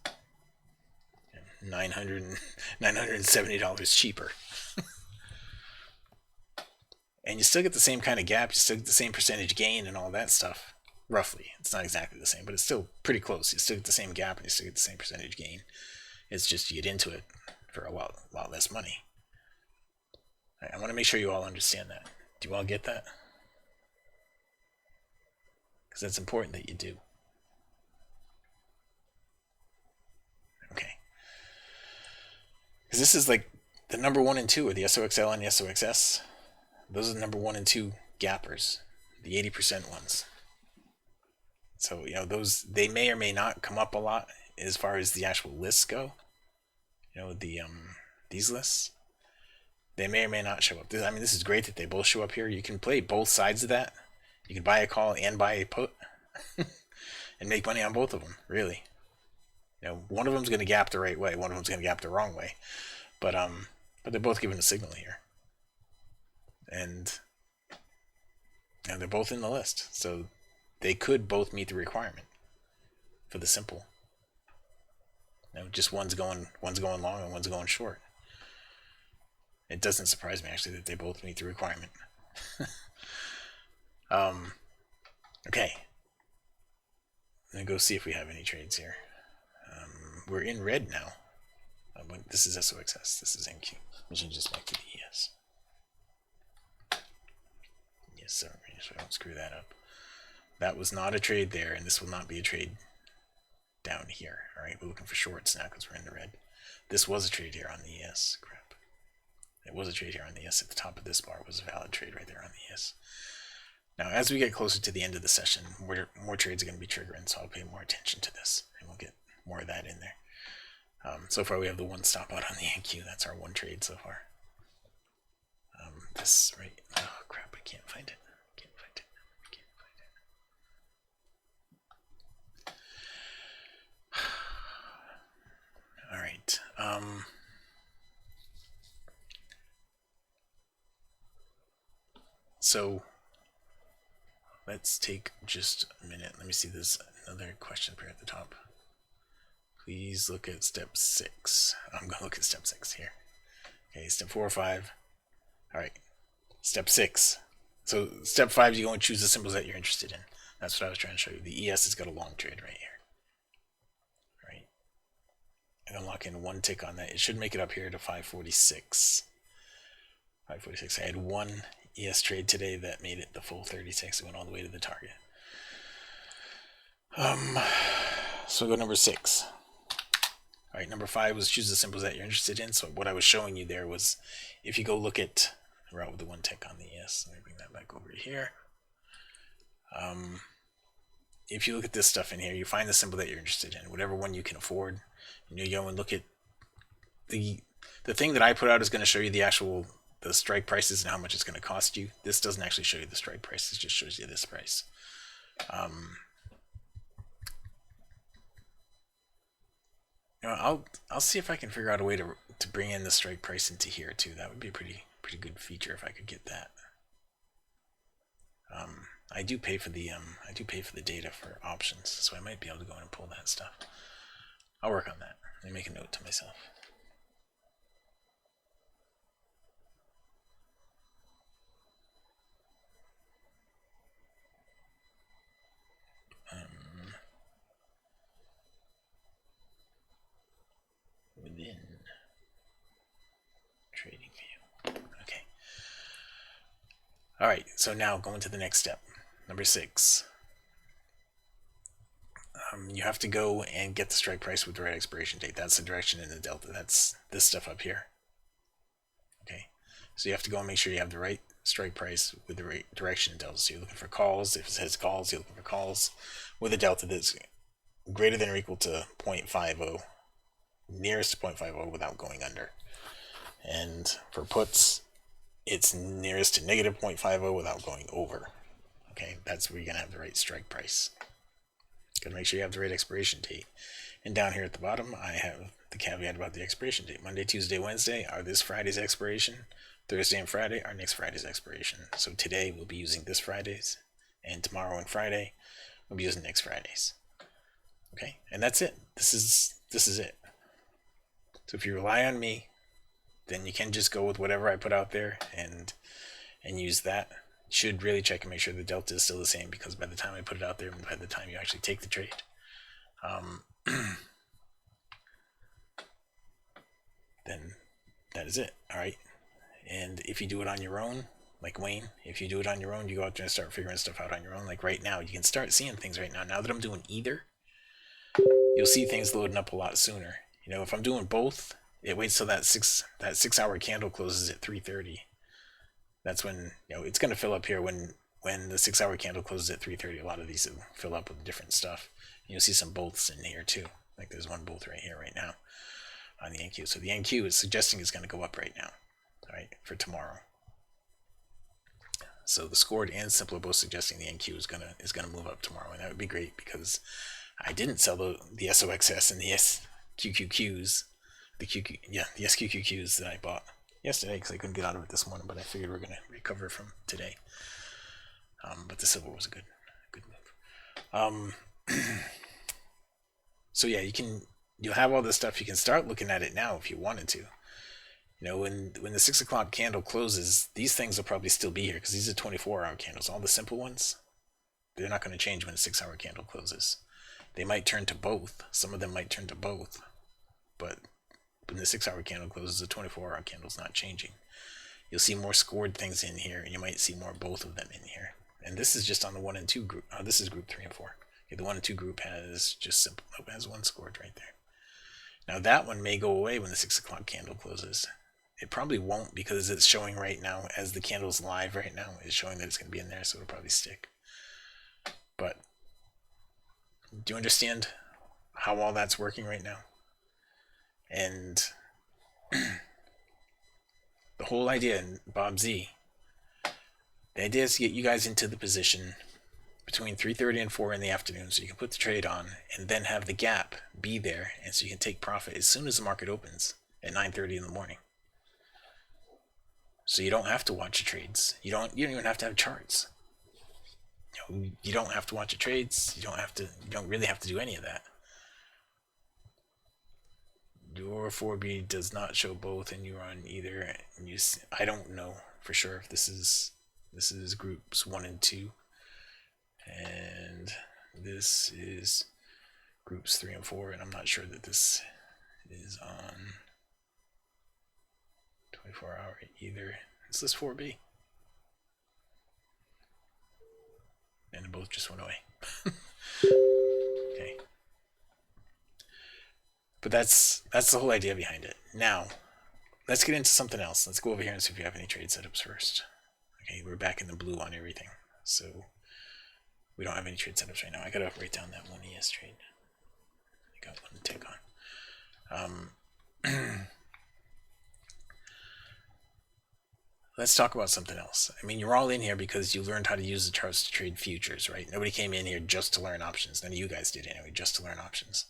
A: $970 cheaper. And you still get the same kind of gap, you still get the same percentage gain and all that stuff. Roughly. It's not exactly the same, but it's still pretty close. You still get the same gap and you still get the same percentage gain. It's just you get into it for a lot less money. I want to make sure you all understand that. Do you all get that? Because that's important that you do. Okay. Because this is like the number 1 and 2 are the SOXL and the SOXS. Those are the number 1 and 2 gappers, the 80% ones. So, those, they may or may not come up a lot as far as the actual lists go. These lists, they may or may not show up. This is great that they both show up here. You can play both sides of that. You can buy a call and buy a put and make money on both of them, really. One of them's going to gap the right way, one of them's going to gap the wrong way. But they're both giving a signal here. And they're both in the list. So they could both meet the requirement for the simple. Just one's going long and one's going short. It doesn't surprise me actually that they both meet the requirement. Okay. Let me go see if we have any trades here. We're in red now. This is SOXS. This is NQ. We should just back to the ES. Yes, sir. So I don't screw that up. That was not a trade there, and this will not be a trade down here. Alright, we're looking for shorts now because we're in the red. This was a trade here on the ES. Crap. It was a trade here on the ES. At the top of this bar was a valid trade right there on the ES. Now, as we get closer to the end of the session, more trades are going to be triggering, so I'll pay more attention to this, and we'll get more of that in there. So far, we have the one stop out on the NQ. That's our one trade so far. This right. Oh crap! I can't find it. All right. So let's take just a minute. Let me see this another question here at the top. Please look at step 6. I'm going to look at step 6 here. Okay, step 4 or 5. All right, step 6. So step 5, you go and choose the symbols that you're interested in. That's what I was trying to show you. The ES has got a long trade right here. All right, I'm going to lock in one tick on that. It should make it up here to 546. 546. I had one ES trade today that made it the full 36. It went all the way to the target. So go number 6. All right, number 5 was choose the symbols that you're interested in. So what I was showing you there was, if you go look at route with the one tick on the ES, let me bring that back over here. If you look at this stuff in here, you find the symbol that you're interested in, whatever one you can afford. You go and look at the thing that I put out is going to show you the strike prices and how much it's going to cost you. This doesn't actually show you the strike price; it just shows you this price. I'll see if I can figure out a way to bring in the strike price into here too. That would be a pretty good feature if I could get that. I do pay for the data for options, so I might be able to go in and pull that stuff. I'll work on that. Let me make a note to myself. Within trading view. Okay. All right. So now going to the next step, number 6. You have to go and get the strike price with the right expiration date. That's the direction in the delta. That's this stuff up here. Okay. So you have to go and make sure you have the right strike price with the right direction in delta. So you're looking for calls. If it says calls, you're looking for calls with a delta that's greater than or equal to 0.50, nearest to 0.50 without going under. And for puts, it's nearest to negative 0.50 without going over. Okay, that's where you're going to have the right strike price. Got to make sure you have the right expiration date. And down here at the bottom, I have the caveat about the expiration date. Monday, Tuesday, Wednesday are this Friday's expiration. Thursday and Friday are next Friday's expiration. So today we'll be using this Friday's, and tomorrow and Friday we'll be using next Friday's. Okay, and that's it. This is it. So if you rely on me, then you can just go with whatever I put out there and use that. You should really check and make sure the delta is still the same, because by the time I put it out there and by the time you actually take the trade, then that is it. All right. And if you do it on your own, like Wayne, if you do it on your own, you go out there and start figuring stuff out on your own. Like right now, you can start seeing things right now. Now that I'm doing either, you'll see things loading up a lot sooner. If I'm doing both, it waits till that 6 hour candle closes at 3:30. That's when it's going to fill up here. When the 6 hour candle closes at 3:30, a lot of these will fill up with different stuff. You'll see some bolts in here too. Like there's one bolt right here right now on the NQ. So the NQ is suggesting it's going to go up right now. All right, for tomorrow. So the scored and simple are both suggesting the NQ is gonna move up tomorrow, and that would be great because I didn't sell the SOXS and the SQQQs, the SQQQs that I bought yesterday because I couldn't get out of it this morning, but I figured we're gonna recover from today. But the silver was a good move. So yeah, you'll have all this stuff. You can start looking at it now if you wanted to. When the 6 o'clock candle closes, these things will probably still be here because these are 24-hour candles. All the simple ones, they're not going to change when a 6 hour candle closes. They might turn to both. Some of them might turn to both. But when the 6 hour candle closes, the 24-hour candle's not changing. You'll see more scored things in here, and you might see more both of them in here. And this is just on the 1 and 2 group. This is group 3 and 4. Okay, the 1 and 2 group has just simple. It has one scored right there. Now that one may go away when the 6 o'clock candle closes. It probably won't because it's showing right now, as the candle's live right now, it's showing that it's going to be in there, so it'll probably stick. But do you understand how all that's working right now? And the whole idea, and Bob Z, the idea is to get you guys into the position between 3:30 and 4 in the afternoon so you can put the trade on and then have the gap be there, and so you can take profit as soon as the market opens at 9:30 in the morning. So you don't have to watch the trades. You don't even have to have charts. You don't have to watch the trades. You don't really have to do any of that. Your 4B does not show both, and you run either. And I don't know for sure if this is groups 1 and 2, and this is groups 3 and 4, and I'm not sure that this is on 24-hour either. Is this 4B? And they both just went away. Okay. But that's the whole idea behind it. Now, let's get into something else. Let's go over here and see if you have any trade setups first. Okay, we're back in the blue on everything. So we don't have any trade setups right now. I gotta write down that one ES trade. I got one to take on. Let's talk about something else. I mean, you're all in here because you learned how to use the charts to trade futures, right? Nobody came in here just to learn options. None of you guys did anyway, just to learn options.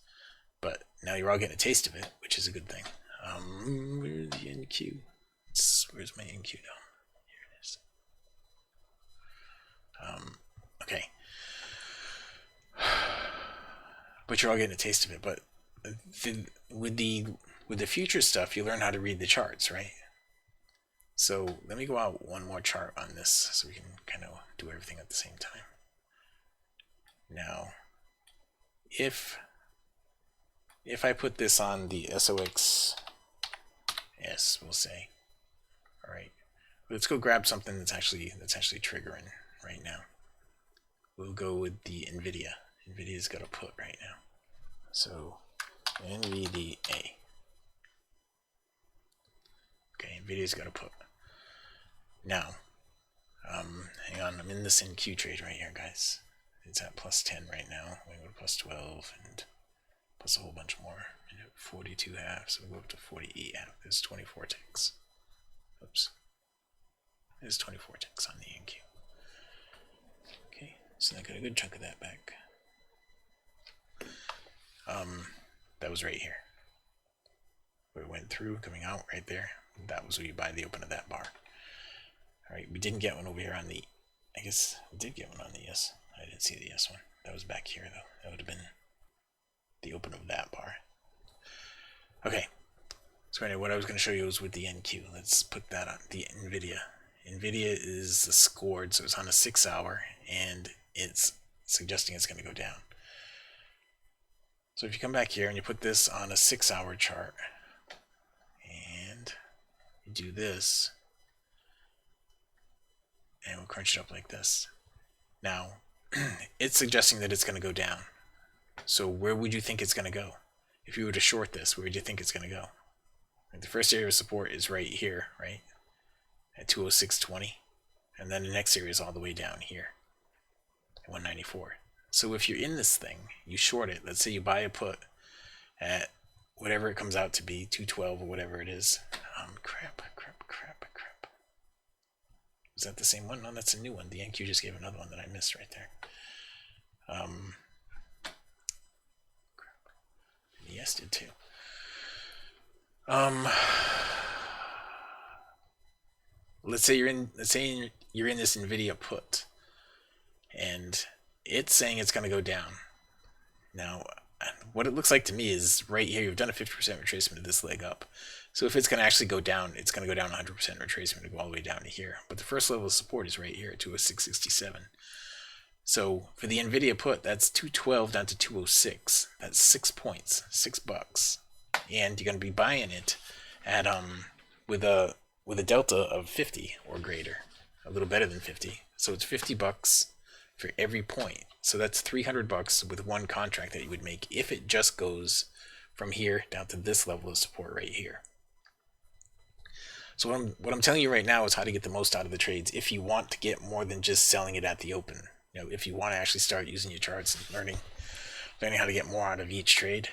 A: But now you're all getting a taste of it, which is a good thing. Where's the NQ? Where's my NQ now? Here it is. Okay. But you're all getting a taste of it. But with the future stuff, you learn how to read the charts, right? So let me go out one more chart on this so we can kind of do everything at the same time. Now, if I put this on the SOX, yes, we'll say, all right, let's go grab something that's actually triggering right now. We'll go with the NVIDIA. NVIDIA's got a put right now. So NVDA. Okay, NVIDIA's got a put. Now, hang on, I'm in this NQ trade right here, guys. It's at plus 10 right now. We go to plus 12 and plus a whole bunch more. 42 halves, so we'll go up to 48 halves. There's 24 ticks. Oops. There's 24 ticks on the NQ. Okay, so I got a good chunk of that back. That was right here. Where it went through, coming out right there. That was where you buy the open of that bar. Alright, we didn't get one over here on the, I guess we did get one on the yes. I didn't see the yes one. That was back here though. That would have been the open of that bar. Okay, so anyway, what I was going to show you was with the NQ. Let's put that on the NVIDIA. NVIDIA is scored, so it's on a 6 hour, and it's suggesting it's going to go down. So if you come back here and you put this on a 6 hour chart, and you do this, and we'll crunch it up like this. Now, it's suggesting that it's going to go down. So where would you think it's going to go? If you were to short this, where would you think it's going to go? Like the first area of support is right here, right? At 206.20. And then the next area is all the way down here at 194. So if you're in this thing, you short it. Let's say you buy a put at whatever it comes out to be, 212 or whatever it is. Crap. Is that the same one? No, that's a new one. The NQ just gave another one that I missed right there. Yes, did too. Let's say you're in this NVIDIA put, and it's saying it's going to go down. Now, what it looks like to me is right here, you've done a 50% retracement of this leg up. So if it's going to actually go down, it's going to go down 100% retracement to go all the way down to here. But the first level of support is right here at 206.67. So for the NVIDIA put, that's 212 down to 206. That's 6 points, $6. And you're going to be buying it at with a delta of 50 or greater, a little better than 50. So it's $50 for every point. So that's $300 with one contract that you would make if it just goes from here down to this level of support right here. So what I'm telling you right now is how to get the most out of the trades if you want to get more than just selling it at the open. You know, if you want to actually start using your charts and learning how to get more out of each trade,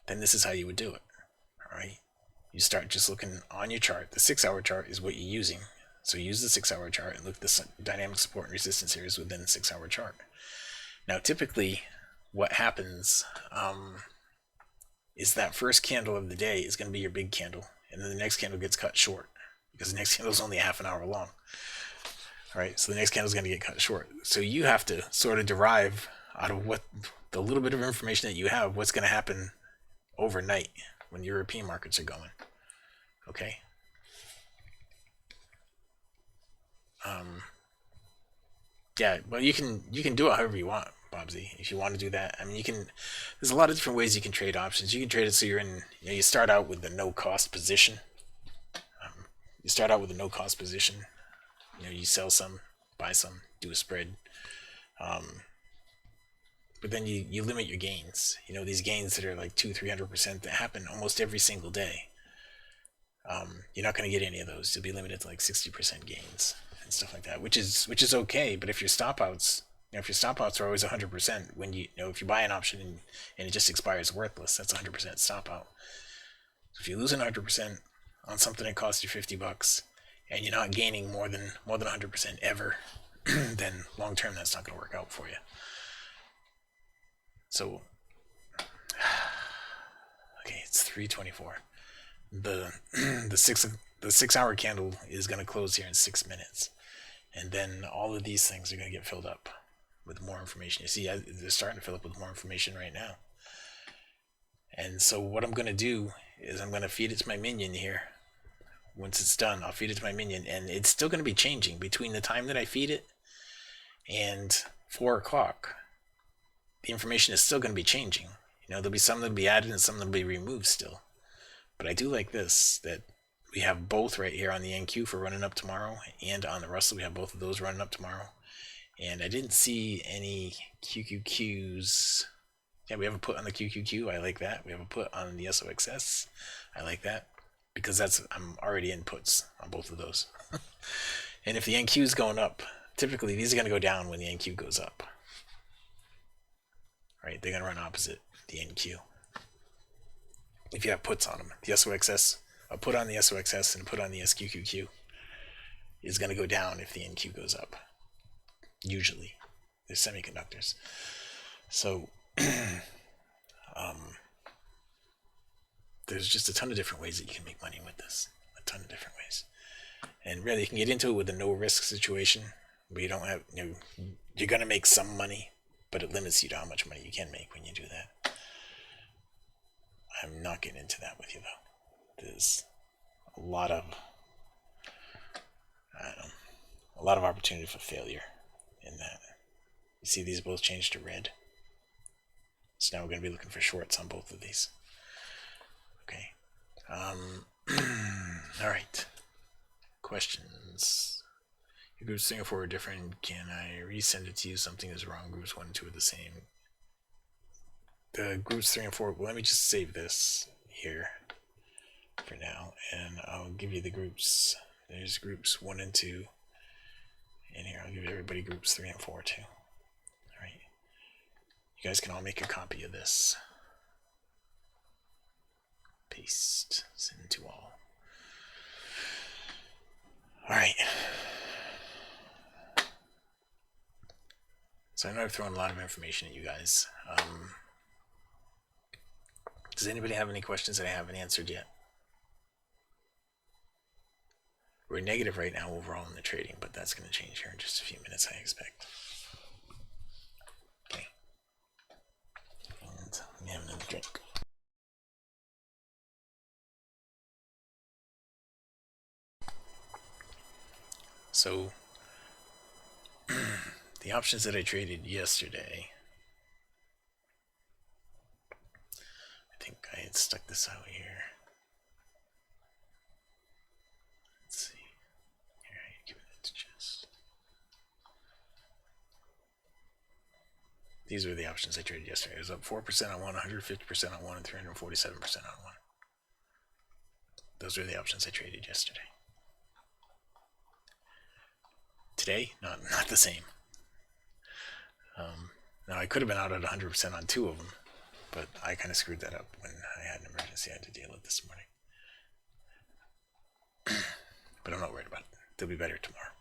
A: then this is how you would do it. All right, you start just looking on your chart. The 6 hour chart is what you're using. So use the 6 hour chart and look at the dynamic support and resistance areas within the 6 hour chart. Now, typically, what happens is that first candle of the day is going to be your big candle, and then the next candle gets cut short. because the next candle is only a half an hour long. All right, so the next candle is going to get cut short. So you have to sort of derive out of what the little bit of information that you have, what's going to happen overnight when European markets are going. Okay. Yeah, well, you can do it however you want, Bobsy. If you want to do that, I mean, you can. There's a lot of different ways you can trade options. You can trade it so you're in. You start out with the no cost position. You start out with a no cost position. You sell some, buy some, do a spread. But then you limit your gains. These gains that are like 200-300% that happen almost every single day. You're not going to get any of those. You'll be limited to like 60% gains and stuff like that, which is okay. But if your stop outs, are always 100%, when if you buy an option and it just expires worthless, that's 100% stop out. So if you lose 100% on something that costs you $50 and you're not gaining more than 100% ever, then long term that's not going to work out for you. So, okay, it's 3:24. The 6 hour candle is going to close here in 6 minutes, and then all of these things are going to get filled up with more information. You see, they're starting to fill up with more information right now. And so what I'm going to do is I'm going to feed it to my minion here. Once it's done, I'll feed it to my minion, and it's still going to be changing between the time that I feed it and 4 o'clock. The information is still going to be changing. There'll be some that'll be added and some that'll be removed still. But I do like this, that we have both right here on the NQ for running up tomorrow, and on the Russell we have both of those running up tomorrow. And I didn't see any QQQs. Yeah, we have a put on the QQQ. I like that. We have a put on the SOXS. I like that, because I'm already in puts on both of those. And if the NQ is going up, typically these are going to go down when the NQ goes up. Right? They're going to run opposite the NQ. If you have puts on them, the SOXS, a put on the SOXS and a put on the SQQQ is going to go down if the NQ goes up. Usually, they're semiconductors. So, there's just a ton of different ways that you can make money with this. A ton of different ways. And really, you can get into it with a no risk situation where you don't have, you're going to make some money, but it limits you to how much money you can make when you do that. I'm not getting into that with you, though. There's a lot of opportunity for failure in that. You see these both changed to red. So now we're going to be looking for shorts on both of these. Okay. All right. Questions. Your groups 3 and 4 are different. Can I resend it to you? Something is wrong. Groups 1 and 2 are the same. The groups 3 and 4, well, let me just save this here for now, and I'll give you the groups. There's groups 1 and 2. And here, I'll give everybody groups 3 and 4 too. Alright. You guys can all make a copy of this. Paste. Send to all. Alright. So I know I've thrown a lot of information at you guys. Does anybody have any questions that I haven't answered yet? We're negative right now overall in the trading, but that's going to change here in just a few minutes, I expect. Okay. And let me have another drink. So, the options that I traded yesterday, I think I had stuck this out here. Let's see. Here, I give it to just. These were the options I traded yesterday. It was up 4% on one, 150% on one, and 347% on one. Those were the options I traded yesterday. Today, not the same. Now I could have been out at 100% on 2 of them, but I kind of screwed that up when I had an emergency I had to deal with this morning. But I'm not worried about it. They'll be better tomorrow.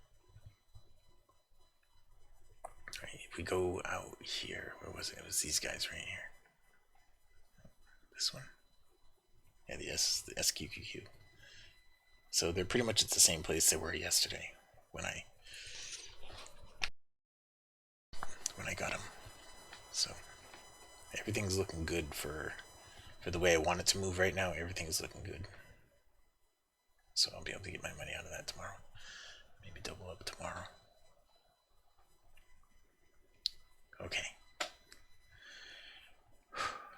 A: Right, if we go out here, where was it? It was these guys right here. This one? Yeah, the SQQQ. So they're pretty much at the same place they were yesterday when I got them. So everything's looking good for the way I want it to move right now. Everything is looking good. So I'll be able to get my money out of that tomorrow. Maybe double up tomorrow. Okay.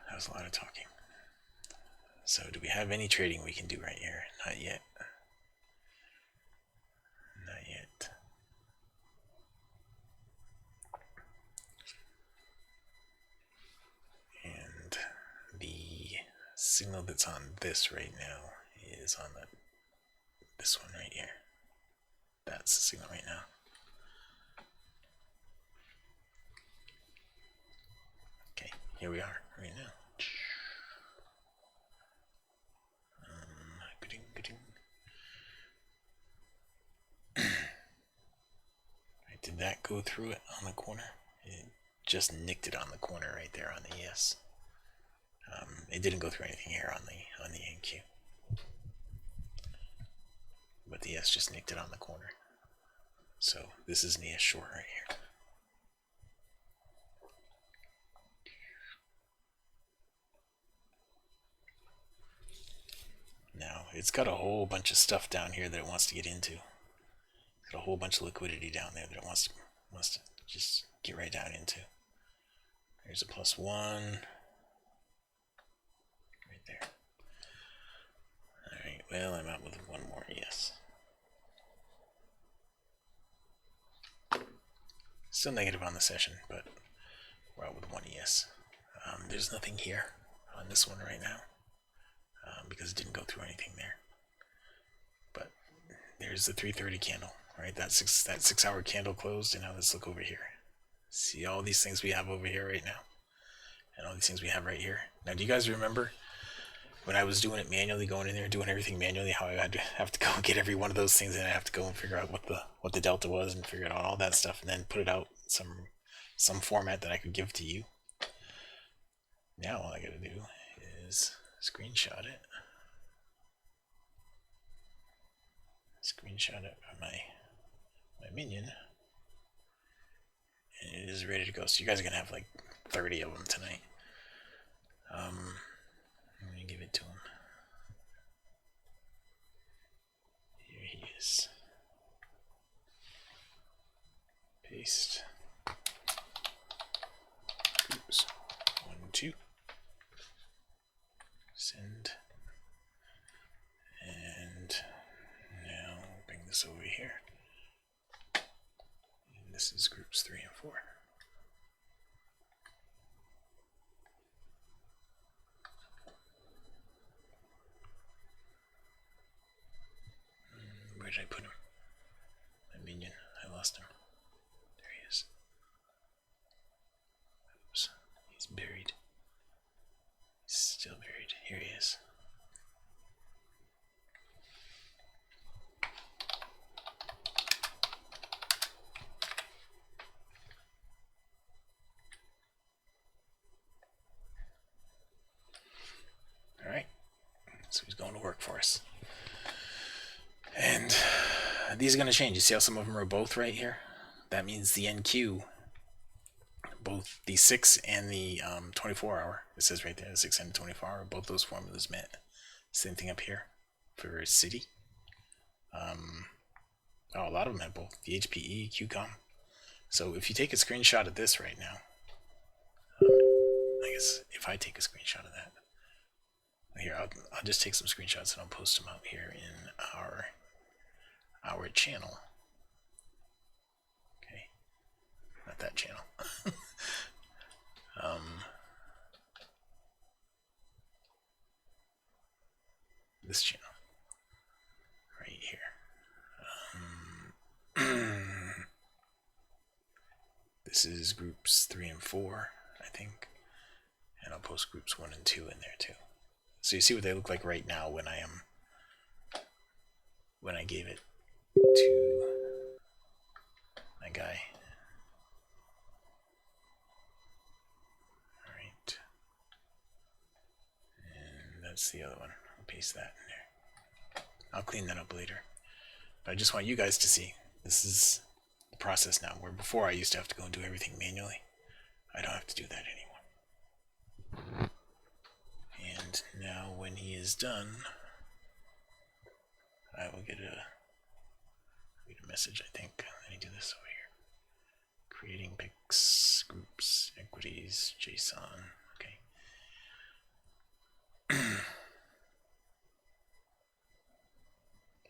A: That was a lot of talking. So do we have any trading we can do right here? Not yet. Not yet. And the signal that's on this right now is on this one right here. That's the signal right now. Okay, here we are right now. Did that go through it on the corner? It just nicked it on the corner right there on the yes. It didn't go through anything here on the NQ, but the yes just nicked it on the corner. So this is an ES short right here. Now it's got a whole bunch of stuff down here that it wants to get into. It's got a whole bunch of liquidity down there that it wants to just get right down into. There's a +1 right there. All right. Well, I'm out with one more yes. Still negative on the session, but we're out with one yes. There's nothing here on this one right now because it didn't go through anything there. But there's the 3:30 candle, right? That 6 hour candle closed, and now let's look over here. See all these things we have over here right now, and all these things we have right here. Now, do you guys remember when I was doing it manually, going in there, doing everything manually, how I had to have to go get every one of those things, and I have to go and figure out what the delta was, and figure out all that stuff, and then put it out some format that I could give to you. Now all I gotta do is screenshot it. Screenshot it on my minion, and it is ready to go. So you guys are gonna have like 30 of them tonight. I'm gonna give it to him. Here he is. Paste. Oops. 1, 2. Send. And now bring this over here. And this is groups 3 and 4. Where did I put him? My minion. I lost him. There he is. Oops. He's buried. He's still buried. Here he is. Alright. So he's going to work for us. And these are going to change. You see how some of them are both right here? That means the NQ, both the 6 and the 24 hour, it says right there, the 6 and the 24 hour, both those formulas met. Same thing up here for city. A lot of them have both, the HPE, QCOM. So if you take a screenshot of this right now, I guess if I take a screenshot of that, here, I'll just take some screenshots and I'll post them out here in our channel. Okay, not that channel. This channel right here. This is groups 3 and 4, I think, and I'll post groups 1 and 2 in there too. So you see what they look like right now when I gave it to my guy. Alright. And that's the other one. I'll paste that in there. I'll clean that up later. But I just want you guys to see this is the process now, where before I used to have to go and do everything manually. I don't have to do that anymore. And now when he is done, I will get a message, I think. Let me do this over here. Creating pics, groups, equities, JSON. Okay.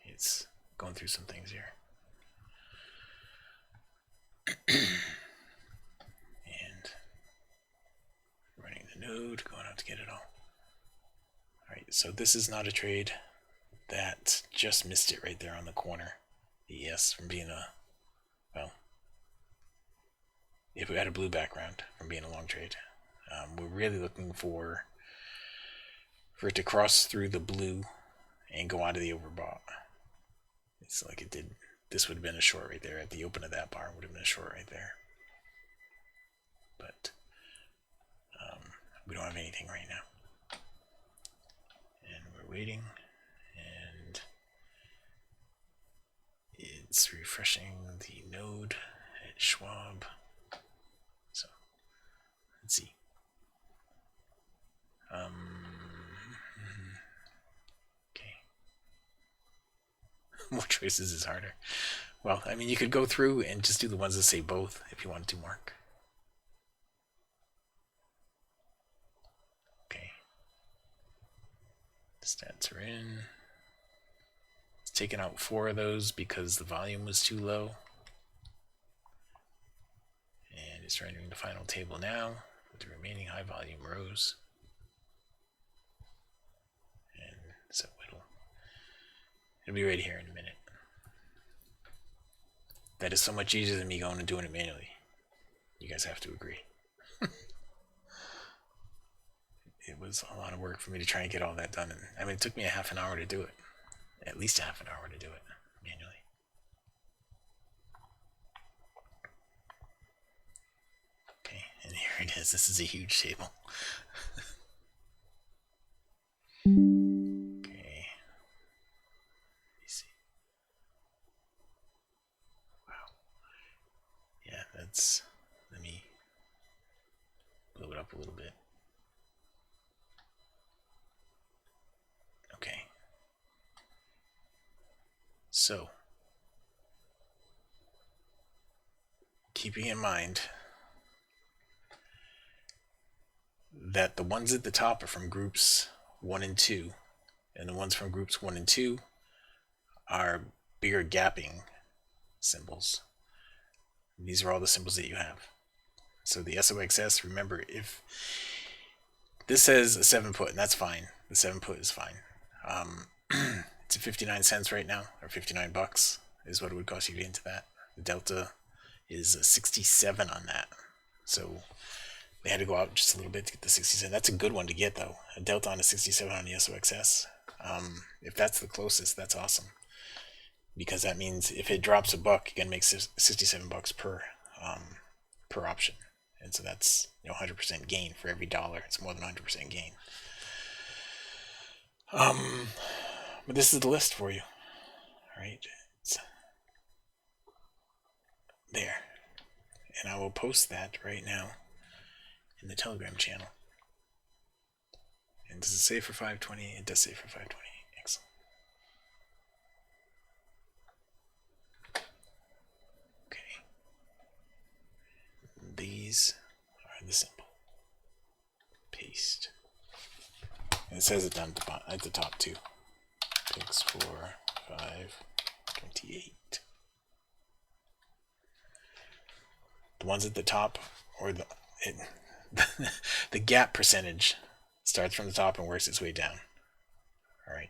A: It's going through some things here. And running the node, going out to get it all. Alright, so this is not a trade. That just missed it right there on the corner. The ES from being a, well, if we had a blue background from being a long trade. We're really looking for it to cross through the blue and go out of the overbought. It's like it did. This would have been a short right there. At the open of that bar would have been a short right there. But we don't have anything right now. And we're waiting. And it's refreshing the node at Schwab. So let's see. Okay. More choices is harder. Well, I mean, you could go through and just do the ones that say both if you wanted to, Mark. Okay. The stats are in. It's taken out 4 of those because the volume was too low. And it's rendering the final table now with the remaining high volume rows. And so it'll be right here in a minute. That is so much easier than me going and doing it manually. You guys have to agree. It was a lot of work for me to try and get all that done. And I mean, it took me a half an hour to do it. At least half an hour to do it manually. Okay, and here it is. This is a huge table. Okay. Let me see. Wow. Yeah, that's... Let me blow it up a little bit. Okay. So, keeping in mind that the ones at the top are from groups 1 and 2, and the ones from groups 1 and 2 are bigger gapping symbols. These are all the symbols that you have. So the SOXS, remember, if this says a 7 put, and that's fine. The 7 put is fine. It's at 59 cents right now, or 59 bucks is what it would cost you to get into that. The delta is 67 on that. So they had to go out just a little bit to get the 67. That's a good one to get, though. A delta on a 67 on the SOXS. If that's the closest, that's awesome. Because that means if it drops a buck, you're gonna make 67 bucks per option, and so that's 100% gain for every dollar. It's more than 100% gain. But this is the list for you. All right, it's there, and I will post that right now in the Telegram channel. And does it say for 520? It does say for 520. Excellent. Okay. These are the symbol. Paste. And it says it down at the top too. Picks 4, 5, 28. The ones at the top, or the gap percentage starts from the top and works its way down. All right.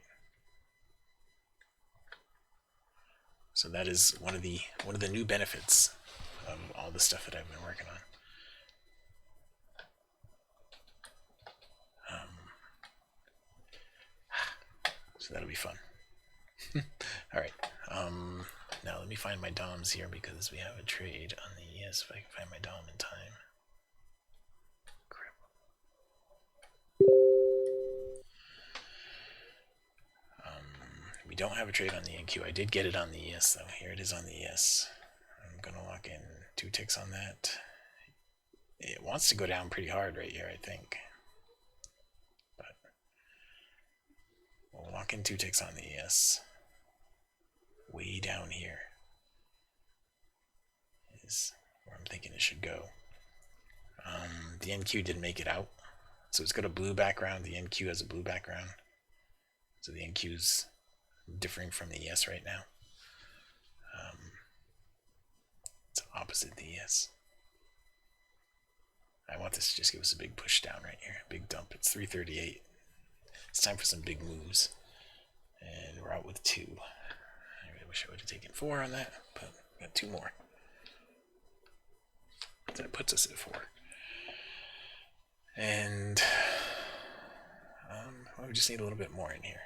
A: So that is one of the new benefits of all the stuff that I've been working on. So that'll be fun. All right. Now let me find my DOMs here because we have a trade on the ES. If I can find my DOM in time. Crap. We don't have a trade on the NQ. I did get it on the ES though. Here it is on the ES. I'm gonna lock in 2 ticks on that. It wants to go down pretty hard right here, I think. But we'll lock in 2 ticks on the ES. Way down here is where I'm thinking it should go. The NQ didn't make it out. So it's got a blue background. The NQ has a blue background. So the NQ's differing from the ES right now. It's opposite the ES. I want this to just give us a big push down right here. Big dump. It's 338. It's time for some big moves. And we're out with 2. I really wish I would have taken 4 on that, but we got 2 more. That puts us at 4. And well, we just need a little bit more in here.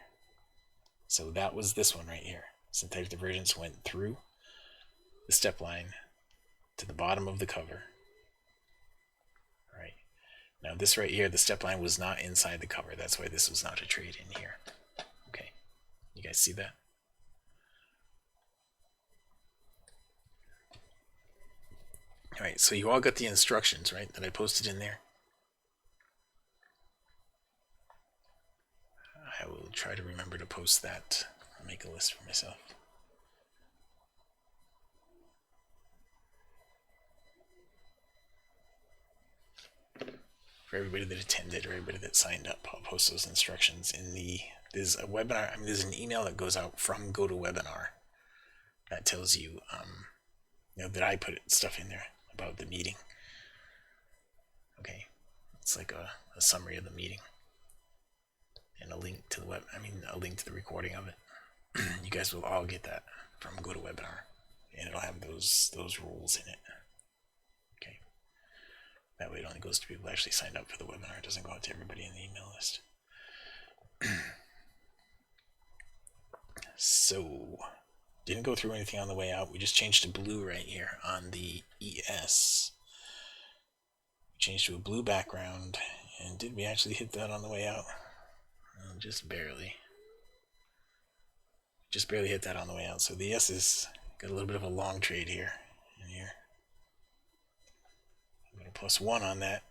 A: So that was this one right here. Synthetic divergence went through the step line to the bottom of the cover. All right. Now this right here, the step line was not inside the cover. That's why this was not a trade in here. Okay. You guys see that? All right, so you all got the instructions, right, that I posted in there? I will try to remember to post that. I'll make a list for myself. For everybody that attended or everybody that signed up, I'll post those instructions in the, there's a webinar, there's an email that goes out from GoToWebinar that tells you, that I put stuff in there about the meeting. Okay, it's like a summary of the meeting and a link to the a link to the recording of it. You guys will all get that from GoToWebinar, and it'll have those rules in it. Okay, that way it only goes to people who actually signed up for the webinar. It doesn't go out to everybody in the email list. So, didn't go through anything on the way out. We just changed to blue right here on the ES. Changed to a blue background, and did we actually hit that on the way out? Just barely. Just barely hit that on the way out. So the ES has got a little bit of a long trade here and here. I'm going to +1 on that.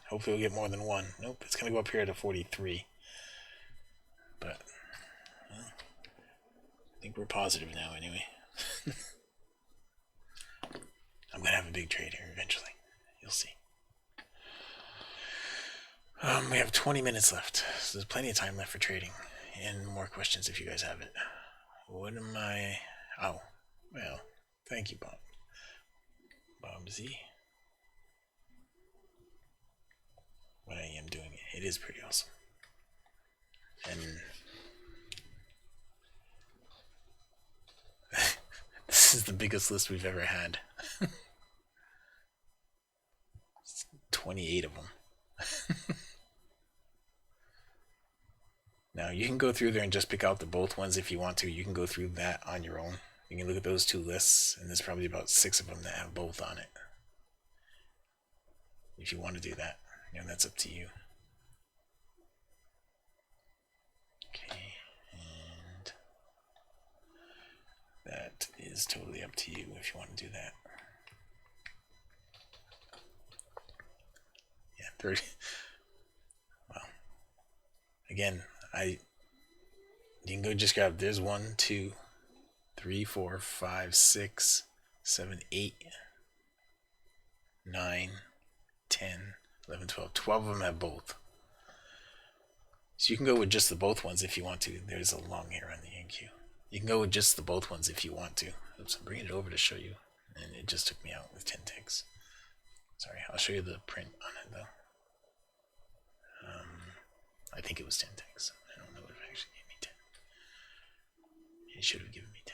A: Hopefully we'll get more than 1. Nope, it's going to go up here to 43. But well, I think we're positive now anyway. I'm going to have a big trade here eventually. You'll see. We have 20 minutes left, so there's plenty of time left for trading, and more questions if you guys have it. What am I... Oh, well, thank you, Bob. Bob Z. What I am doing, it is pretty awesome. And this is the biggest list we've ever had. 28 of them. Now you can go through there and just pick out the both ones if you want to. You can go through that on your own. You can look at those 2 lists, and there's probably about 6 of them that have both on it. If you want to do that, that's up to you. Okay, and that is totally up to you if you want to do that. Yeah, 30. Well, again, you can go just grab, there's 1, 2, 3, 4, 5, 6, 7, 8, 9, 10, 11, 12. 12 of them have both. So you can go with just the both ones if you want to. There's a long hair on the NQ. You can go with just the both ones if you want to. Oops, I'm bringing it over to show you, and it just took me out with 10 ticks. Sorry, I'll show you the print on it though. I think it was 10 ticks. I don't know if it actually gave me 10. It should have given me 10.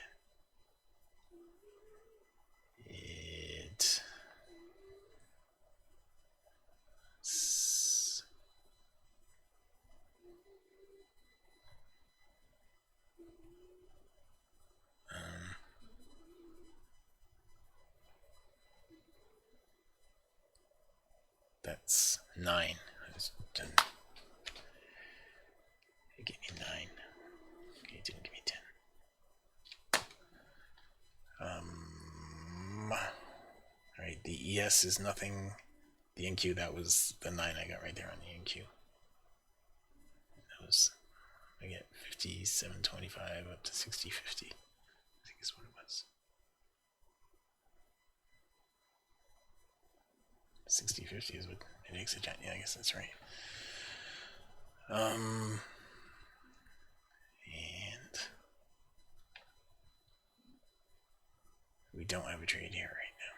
A: That's 9. It gave me 9. Okay, it didn't give me 10. ES is nothing. The NQ, that was the 9 I got right there on the NQ. That was, I get 57.25 up to 60.50. I think is what it was. 60.50 is what it makes it. Yeah, I guess that's right. And we don't have a trade here right now.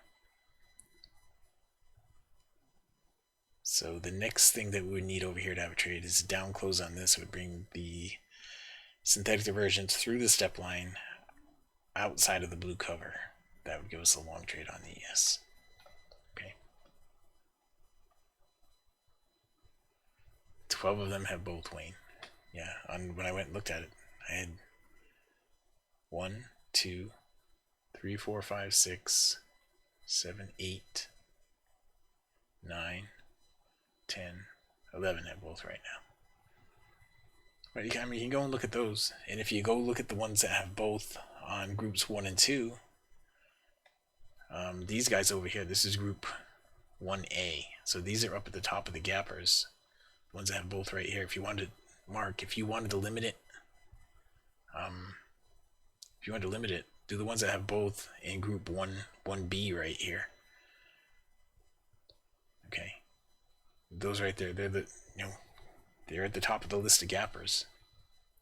A: So the next thing that we would need over here to have a trade is down close on this would bring the synthetic divergence through the step line outside of the blue cover. That would give us a long trade on the ES. Okay. 12 of them have both, Wayne. Yeah, when I went and looked at it, I had 1, 2, 3, 4, 5, 6, 7, 8, 9, 10, 11 have both right now. But I mean, you can go and look at those, and if you go look at the ones that have both on groups 1 and 2, these guys over here, this is group 1A. So these are up at the top of the gappers. The ones that have both right here. If you wanted, Mark, if you wanted to limit it, do the ones that have both in group 1B right here. Okay. Those right there, they're at the top of the list of gappers.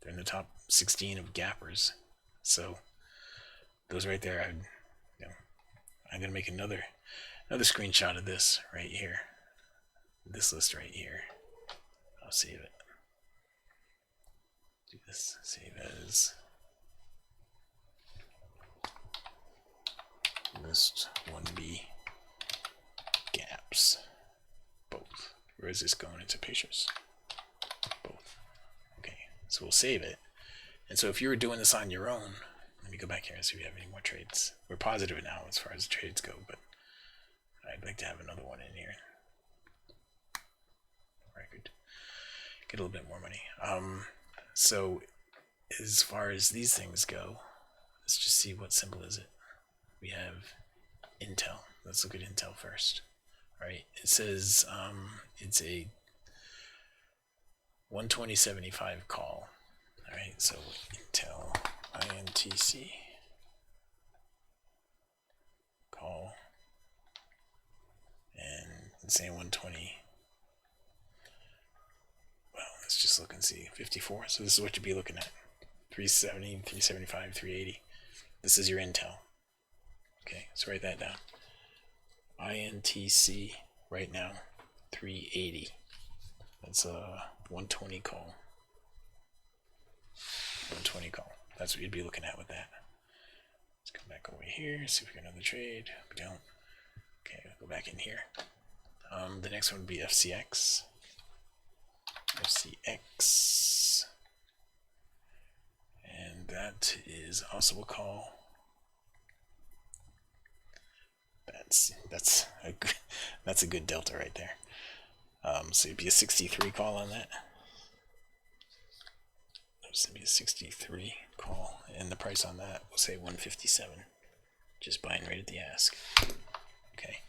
A: They're in the top 16 of gappers. So those right there, I'm gonna make another screenshot of this right here. This list right here. I'll save it. Do this. Save as list 1B gaps. Both. Where is this going into pictures? Both. Okay, so we'll save it. And so if you were doing this on your own, let me go back here and see if we have any more trades. We're positive now as far as the trades go, but I'd like to have another one in here. Or I could get a little bit more money. So as far as these things go, let's just see what symbol is it. We have Intel. Let's look at Intel first. All right, it says it's a 120.75 call. All right, so Intel INTC call, and it's saying 120. Well, let's just look and see. 54. So this is what you'd be looking at. 370, 375, 380. This is your Intel. Okay, let's write that down. INTC right now 380. That's a 120 call. 120 call. That's what you'd be looking at with that. Let's come back over here, see if we got another trade. We don't. Okay, I'll go back in here. The next one would be FCX. FCX. And that is also a call. That's a good delta right there. So it'd be a 63 call on that. There's gonna be a 63 call, and the price on that will say 157. Just buying right at the ask. Okay.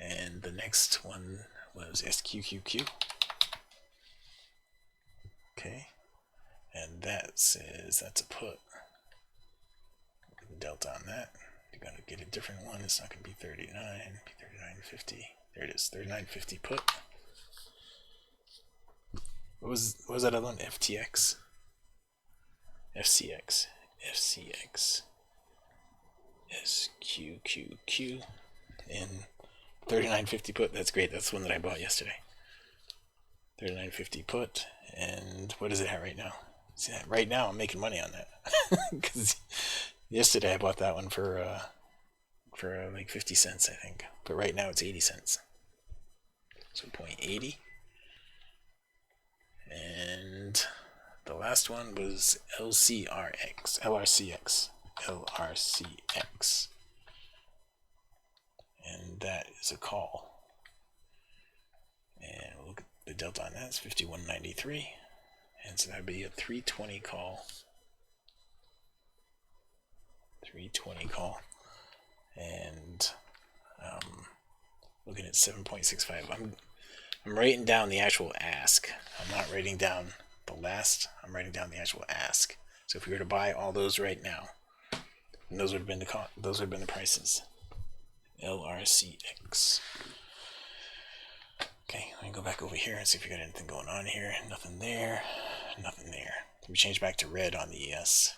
A: And the next one was SQQQ. Okay. And that says that's a put. The delta on that. You're gonna get a different one. It's not gonna be 39, be 39.50. There it is, 39.50 put. What was that other one? FTX? FCX. FCX. SQQQ. And 39.50 put. That's great. That's the one that I bought yesterday. 39.50 put. And what is it at right now? See that? Right now I'm making money on that. Because yesterday I bought that one for like 50 cents, I think. But right now it's 80 cents. So 0.80. And the last one was LRCX. And that is a call. And we'll look at the delta on that. It's 51.93. And so that would be a 320 call. 320 call. And Looking at 7.65. I'm writing down the actual ask. I'm not writing down the last. I'm writing down the actual ask. So if we were to buy all those right now, and those would have been the prices. LRCX. Okay, let me go back over here and see if we got anything going on here. Nothing there. Nothing there. We change back to red on the ES.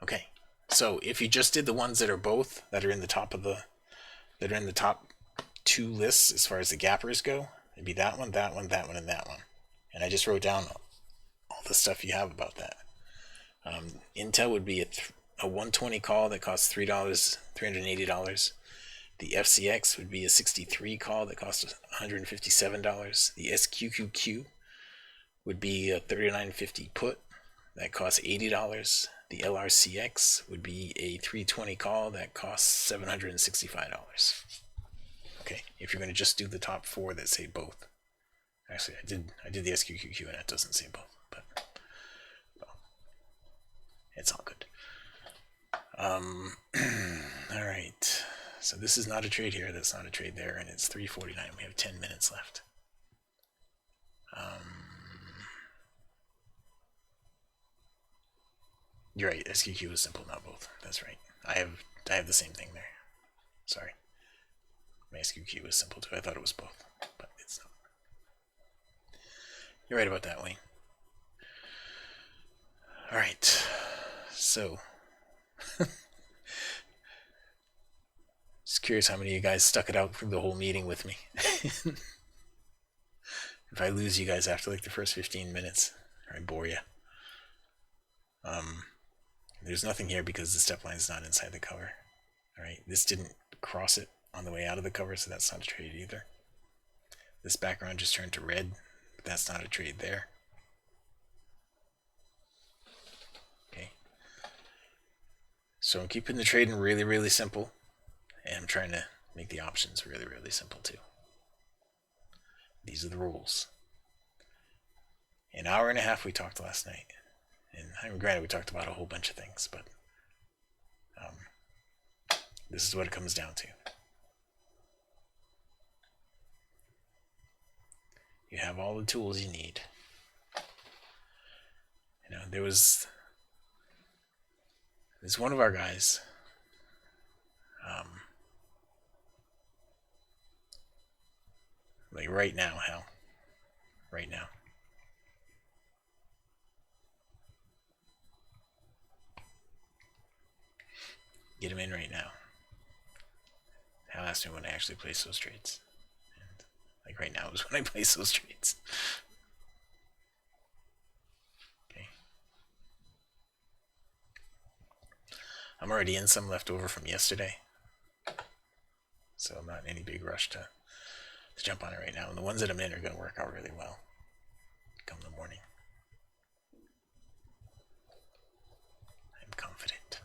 A: Okay, so if you just did the ones that are both that are in the top two lists as far as the gappers go, it'd be that one, that one, that one, and that one. And I just wrote down all the stuff you have about that. Intel would be a 120 call that costs $380. The FCX would be a 63 call that costs $157. The SQQQ would be a 3950 put that costs $80. The LRCX would be a 320 call that costs $765. Okay, if you're going to just do the top four that say both. Actually, I did the SQQQ and it doesn't say both, but well, it's all good. All right. So this is not a trade here. That's not a trade there, and it's 3:49. We have 10 minutes left. You're right. SQQ is simple, not both. That's right. I have the same thing there. Sorry. My SQQ is simple too. I thought it was both, but it's not. You're right about that, Wayne. All right. So. Just curious how many of you guys stuck it out through the whole meeting with me. If I lose you guys after like the first 15 minutes, or I bore you. There's nothing here because the step line is not inside the cover. Alright, this didn't cross it on the way out of the cover, so that's not a trade either. This background just turned to red, but that's not a trade there. Okay. So I'm keeping the trading really, really simple. And I'm trying to make the options really, really simple too. These are the rules. An hour and a half we talked last night. And I mean, granted, we talked about a whole bunch of things, but this is what it comes down to. You have all the tools you need. You know, there's one of our guys. Like right now, hell. Right now. Get him in right now. Hal asked me when I actually place those trades. And like right now is when I place those trades. Okay. I'm already in some left over from yesterday. So I'm not in any big rush to jump on it right now. And the ones that I'm in are going to work out really well come the morning. I'm confident.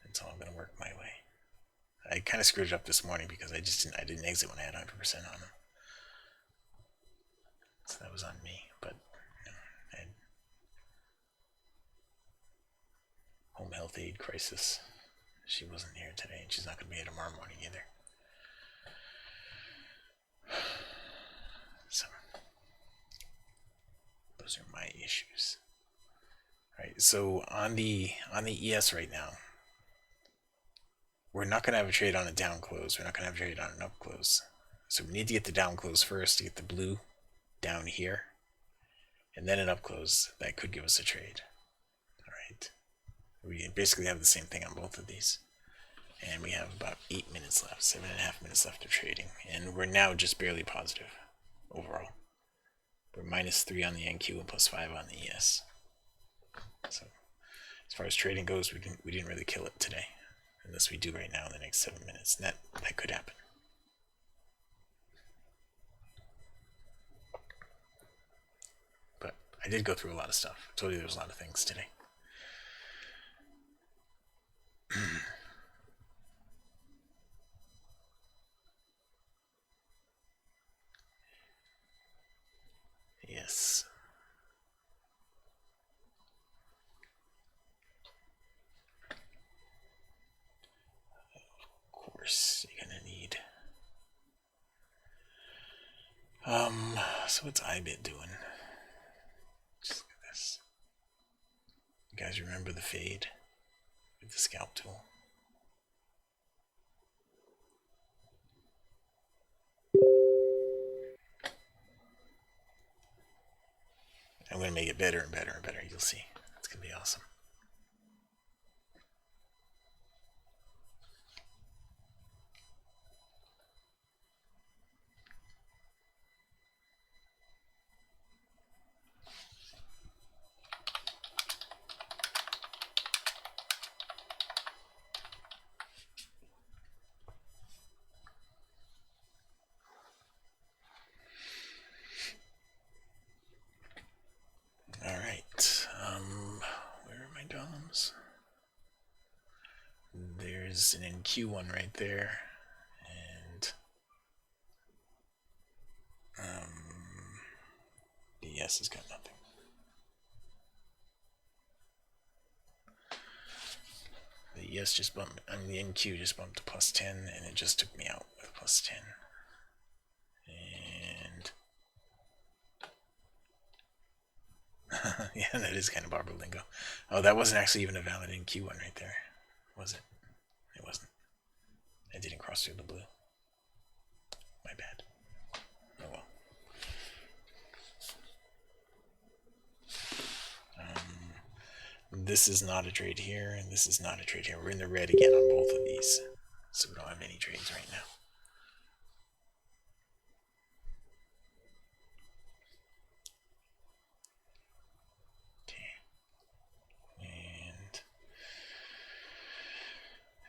A: It's all going to work my way. I kind of screwed it up this morning because I didn't exit when I had 100% on them. So that was on me. But I had home health aid crisis. She wasn't here today, and she's not going to be here tomorrow morning either. So those are my issues. All right, so on the ES right now, we're not going to have a trade on a down close. We're not going to have a trade on an up close. So we need to get the down close first to get the blue down here, and then an up close that could give us a trade. All right, we basically have the same thing on both of these. And we have about 8 minutes left, 7.5 minutes left of trading. And we're now just barely positive overall. We're -3 on the NQ and +5 on the ES. So as far as trading goes, we didn't really kill it today. Unless we do right now in the next 7 minutes. And that could happen. But I did go through a lot of stuff. I told you there was a lot of things today. Yes. course, you're gonna need. So what's IBIT doing? Just look at this. You guys remember the fade with the scalp tool? I'm going to make it better and better and better. You'll see. It's going to be awesome. Alright. Where are my DOMs? There's an NQ one right there. And the ES has got nothing. The ES just bumped, the NQ just bumped to +10, and it just took me out with +10. And yeah, that is kind of Barbara lingo. Oh, that wasn't actually even a valid NQ one right there, was it? It wasn't. I didn't cross through the blue. My bad. Oh well. This is not a trade here, and this is not a trade here. We're in the red again on both of these, so we don't have any trades right now. Okay. And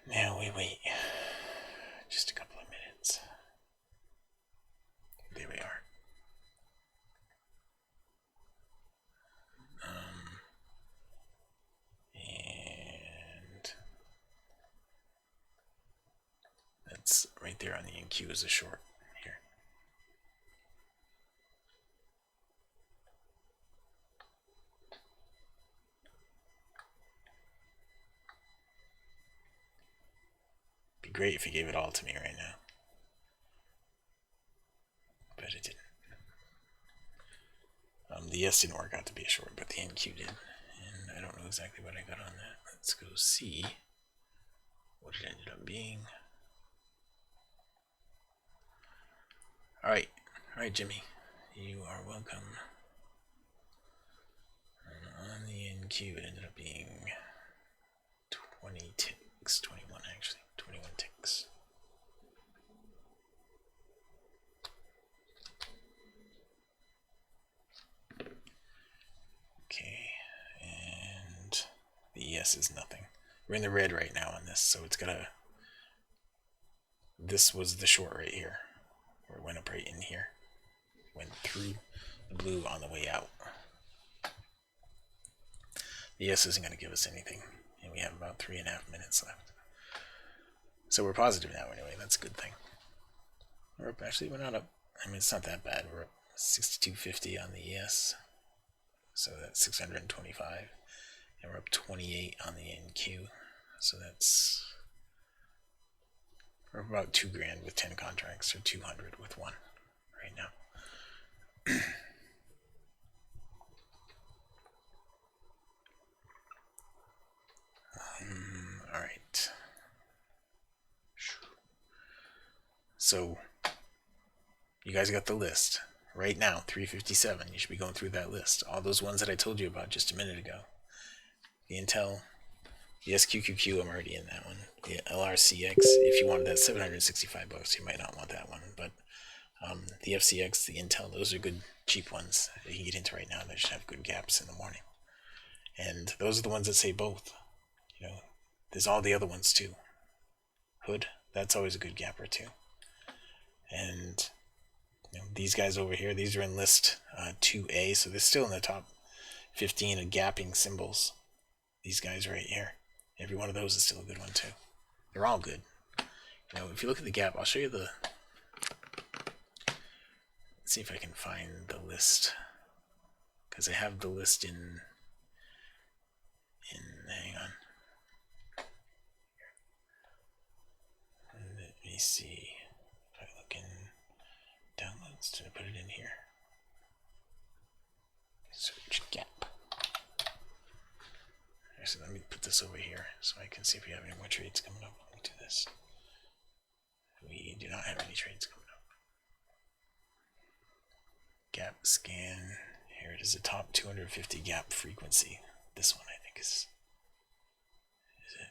A: now we wait just a couple of minutes. There we are. And that's right there on the NQ is a short here. Be great if he gave it all to me right now, but it didn't. The S didn't work out to be a short, but the NQ did, and I don't know exactly what I got on that. Let's go see what it ended up being. All right, Jimmy, you are welcome. And on the NQ, it ended up being 20 ticks, 21 actually, 21 ticks. Okay, and the ES is nothing. We're in the red right now on this, so it's gonna. This was the short right here, where it went up right in here, went through the blue on the way out. The ES isn't gonna give us anything, and we have about 3.5 minutes left. So we're positive now anyway. That's a good thing. We're up. Actually, we're not up. I mean, it's not that bad. We're up 62.50 on the ES. So that's 625, and we're up 28 on the NQ, so that's, we're about $2,000 with 10 contracts, or 200 with one right now. All right. So you guys got the list. Right now, 357, you should be going through that list. All those ones that I told you about just a minute ago. The Intel, the SQQQ, I'm already in that one. The LRCX, if you wanted that $765, you might not want that one. But the FCX, the Intel, those are good, cheap ones that you can get into right now that should have good gaps in the morning. And those are the ones that say both. You know, there's all the other ones too. Hood, that's always a good gapper too. And you know, these guys over here, these are in list 2A, so they're still in the top 15 of gapping symbols. These guys right here, every one of those is still a good one too. They're all good. You know, if you look at the gap, I'll show you the. Let's see if I can find the list, because I have the list in. Hang on. me see. If I look in downloads, did I put it in here? Search gap. So let me put this over here so I can see if we have any more trades coming up. Let me do this. We do not have any trades coming up. Gap scan. Here it is, the top 250 gap frequency. This one I think is it?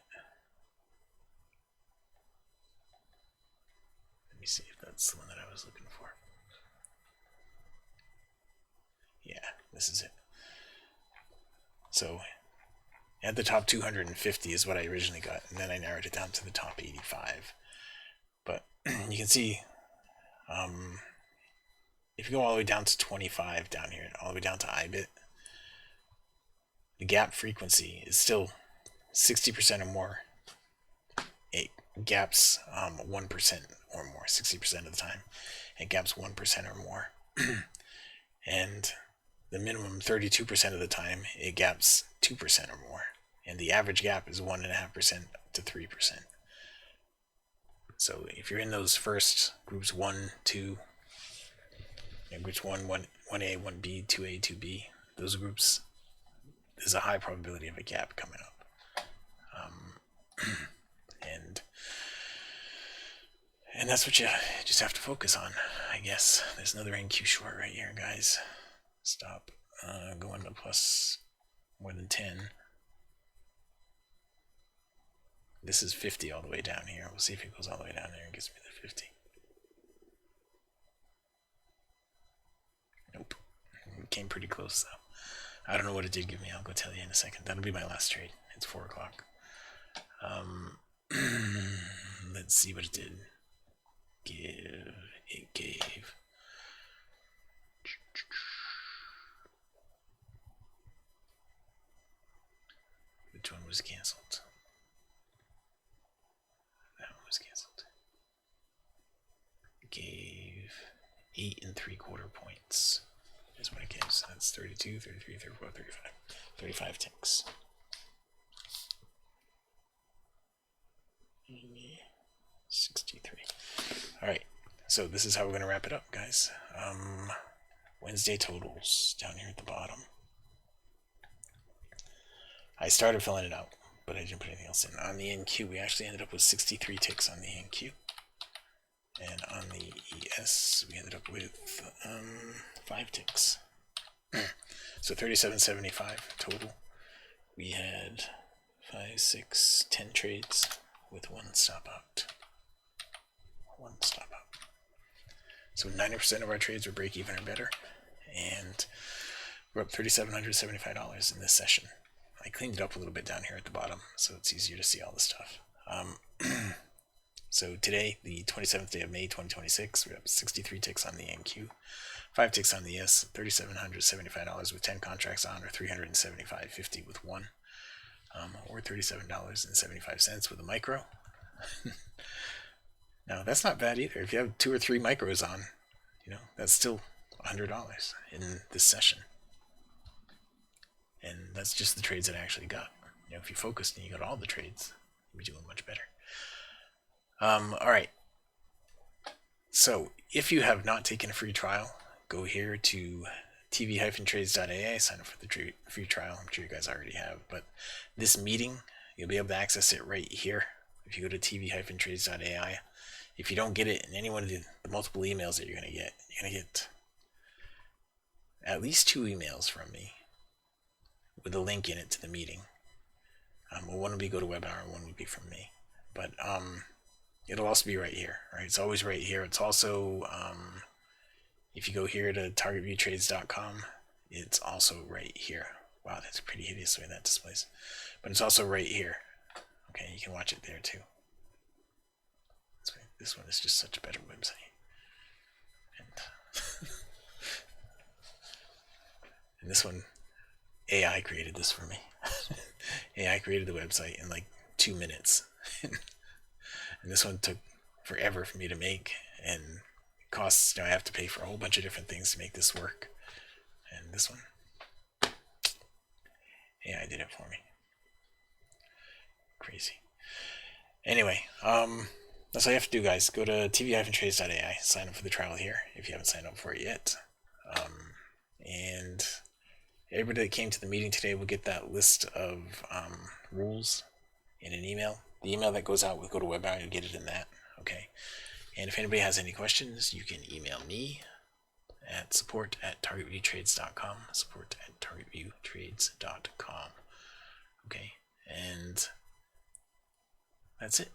A: Let me see if that's the one that I was looking for. Yeah, this is it. So at the top 250 is what I originally got, and then I narrowed it down to the top 85. But you can see, if you go all the way down to 25 down here, all the way down to IBIT, the gap frequency is still 60% or more. It gaps 1% or more, 60% of the time. It gaps 1% or more. And the minimum 32% of the time, it gaps 2% or more. And the average gap is 1.5% to 3%. So if you're in those first groups 1, 2, groups 1, 1A, 1B, 2A, 2B, those groups, there's a high probability of a gap coming up. And that's what you just have to focus on, I guess. There's another NQ short right here, guys. Stop going to plus more than 10. This is 50 all the way down here. We'll see if it goes all the way down there and gives me the 50. Nope. It came pretty close though. I don't know what it did give me. I'll go tell you in a second. That'll be my last trade. It's 4 o'clock. Let's see what it did. It gave. Which one was canceled? That one was canceled. It gave 8 3/4 points. Is what it gives. That's 32, 33, 34, 35. 35 ticks. 63. Alright, so this is how we're going to wrap it up, guys. Wednesday totals down here at the bottom. I started filling it out, but I didn't put anything else in. On the NQ, we actually ended up with 63 ticks on the NQ. And on the ES, we ended up with 5 ticks. So 37.75 total. We had 5, 6, 10 trades with 1 stop out. 1 stop out. So 90% of our trades were break even or better, and we're up $3,775 in this session. I cleaned it up a little bit down here at the bottom, so it's easier to see all the stuff. So today, the 27th day of May 2026, we're up 63 ticks on the NQ, 5 ticks on the S, $3,775 with 10 contracts on, or $375.50 with 1, or $37.75 with a micro. Now that's not bad either. If you have 2 or 3 micros on, that's still $100 in this session. And that's just the trades that I actually got. If you focused and you got all the trades, you'd be doing much better. Alright. So, if you have not taken a free trial, go here to tv-trades.ai, sign up for the free trial. I'm sure you guys already have. But this meeting, you'll be able to access it right here. If you go to tv-trades.ai, if you don't get it in any one of the multiple emails that you're going to get at least 2 emails from me with a link in it to the meeting. Well, one will be GoToWebinar and one will be from me. But it'll also be right here. Right? It's always right here. It's also, if you go here to targetviewtrades.com, it's also right here. Wow, that's pretty hideous the way that displays. But it's also right here. Okay, you can watch it there too. This one is just such a better website. And this one, AI created this for me. AI created the website in like 2 minutes. And this one took forever for me to make, and it costs, I have to pay for a whole bunch of different things to make this work. And this one, AI did it for me. Crazy. Anyway, That's all you have to do, guys. Go to tv-trades.ai, sign up for the trial here if you haven't signed up for it yet. And everybody that came to the meeting today will get that list of rules in an email. The email that goes out with GoToWebinar, you'll get it in that. Okay. And if anybody has any questions, you can email me at support@targetviewtrades.com. Support@targetviewtrades.com. Okay. And that's it.